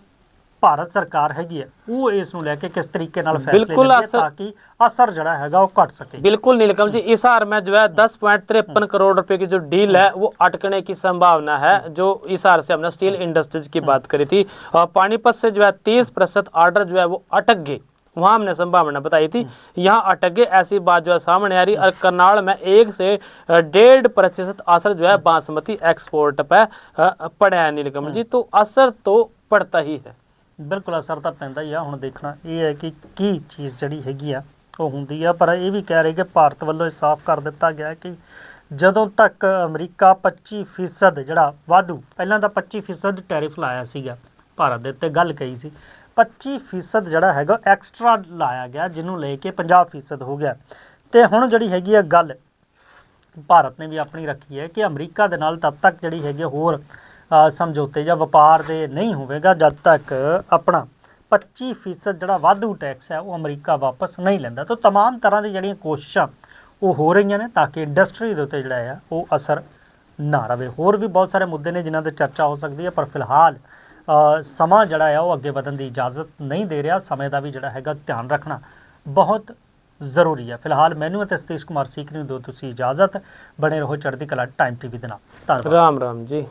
Speaker 1: ਭਾਰਤ ਸਰਕਾਰ ਹੈਗੀ ਹੈ ਉਹ ਇਸ ਨੂੰ ਲੈ ਕੇ किस तरीके ਨਾਲ फैसले ले ताकि असर जड़ा हैगा वो घट सके।
Speaker 2: बिल्कुल नीलकमल जी, इस हार में जो है 10.53 करोड़ रुपए की जो डील है वो अटकने की संभावना है। जो इस हार से हमने स्टील इंडस्ट्रीज की बात करी थी, और पानीपत से जो है 30% ऑर्डर जो है वो अटक गए, वहाँ हमने संभावना बताई थी, यहाँ अटक गए, ऐसी बात जो है सामने आ रही। और करनाल में 1 से 1.5% असर जो है बासमती एक्सपोर्ट पर पड़ा है नीलकमल जी। तो असर तो पड़ता ही है,
Speaker 1: बिल्कुल असर तो पैंदा ही आ। हुण देखना ये है कि की चीज़ जिहड़ी हैगी आ ਉਹ ਹੁੰਦੀ ਆ, ਪਰ ਇਹ ਵੀ ਕਹਿ ਰਹੇ ਕਿ ਭਾਰਤ ਵੱਲੋਂ ਸਾਫ਼ ਕਰ ਦਿੱਤਾ ਗਿਆ ਕਿ ਜਦੋਂ ਤੱਕ ਅਮਰੀਕਾ 25% ਜਿਹੜਾ ਵਾਧੂ, ਪਹਿਲਾਂ ਤਾਂ 25% ਟੈਰਿਫ ਲਾਇਆ ਸੀਗਾ ਭਾਰਤ ਦੇ ਉੱਤੇ, ਗੱਲ ਕਹੀ ਸੀ 25% ਜਿਹੜਾ ਹੈਗਾ ਐਕਸਟਰਾ ਲਾਇਆ ਗਿਆ, ਜਿਹਨੂੰ ਲੈ ਕੇ 50% ਹੋ ਗਿਆ। ਤੇ ਹੁਣ ਜਿਹੜੀ ਹੈਗੀ ਆ ਗੱਲ ਭਾਰਤ ਨੇ ਵੀ ਆਪਣੀ ਰੱਖੀ ਹੈ ਕਿ ਅਮਰੀਕਾ ਦੇ ਨਾਲ ਤਦ ਤੱਕ ਜਿਹੜੀ ਹੈਗੀ ਹੋਰ ਸਮਝੌਤੇ ਜਾਂ ਵਪਾਰ ਦੇ ਨਹੀਂ ਹੋਵੇਗਾ ਜਦ ਤੱਕ ਆਪਣਾ 25% ਜਿਹੜਾ ਵਾਧੂ ਟੈਕਸ ਹੈ ਉਹ ਅਮਰੀਕਾ ਵਾਪਸ ਨਹੀਂ ਲੈਂਦਾ। ਤਾਂ तमाम ਤਰ੍ਹਾਂ ਦੀ ਜਿਹੜੀਆਂ ਕੋਸ਼ਿਸ਼ਾਂ ਉਹ ਹੋ ਰਹੀਆਂ ਨੇ ਤਾਂ ਕਿ ਇੰਡਸਟਰੀ ਦੇ ਉੱਤੇ ਜਿਹੜਾ ਆ ਉਹ ਅਸਰ ਨਾ ਰਵੇ। ਹੋਰ ਵੀ ਬਹੁਤ ਸਾਰੇ ਮੁੱਦੇ ਨੇ ਜਿਨ੍ਹਾਂ 'ਤੇ ਚਰਚਾ ਹੋ ਸਕਦੀ ਹੈ, ਪਰ ਫਿਲਹਾਲ ਸਮਾਂ ਜਿਹੜਾ ਆ ਉਹ ਅੱਗੇ ਵਧਣ ਦੀ ਇਜਾਜ਼ਤ ਨਹੀਂ ਦੇ ਰਿਹਾ। ਸਮੇਂ ਦਾ ਵੀ ਜਿਹੜਾ ਹੈਗਾ ਧਿਆਨ ਰੱਖਣਾ ਬਹੁਤ ਜ਼ਰੂਰੀ ਹੈ। ਫਿਲਹਾਲ ਮੈਨੂੰ ਅਤੇ ਸਤੀਸ਼ ਕੁਮਾਰ ਸੀਕਰੀ ਨੂੰ ਦਿਓ ਤੁਸੀਂ ਇਜਾਜ਼ਤ। ਬਣੇ ਰਹੋ ਚੜ੍ਹਦੀ ਕਲਾ ਟਾਈਮ ਟੀਵੀ ਦੇ ਨਾਲ। ਧੰਨਵਾਦ।
Speaker 2: ਰਾਮ ਰਾਮ ਜੀ।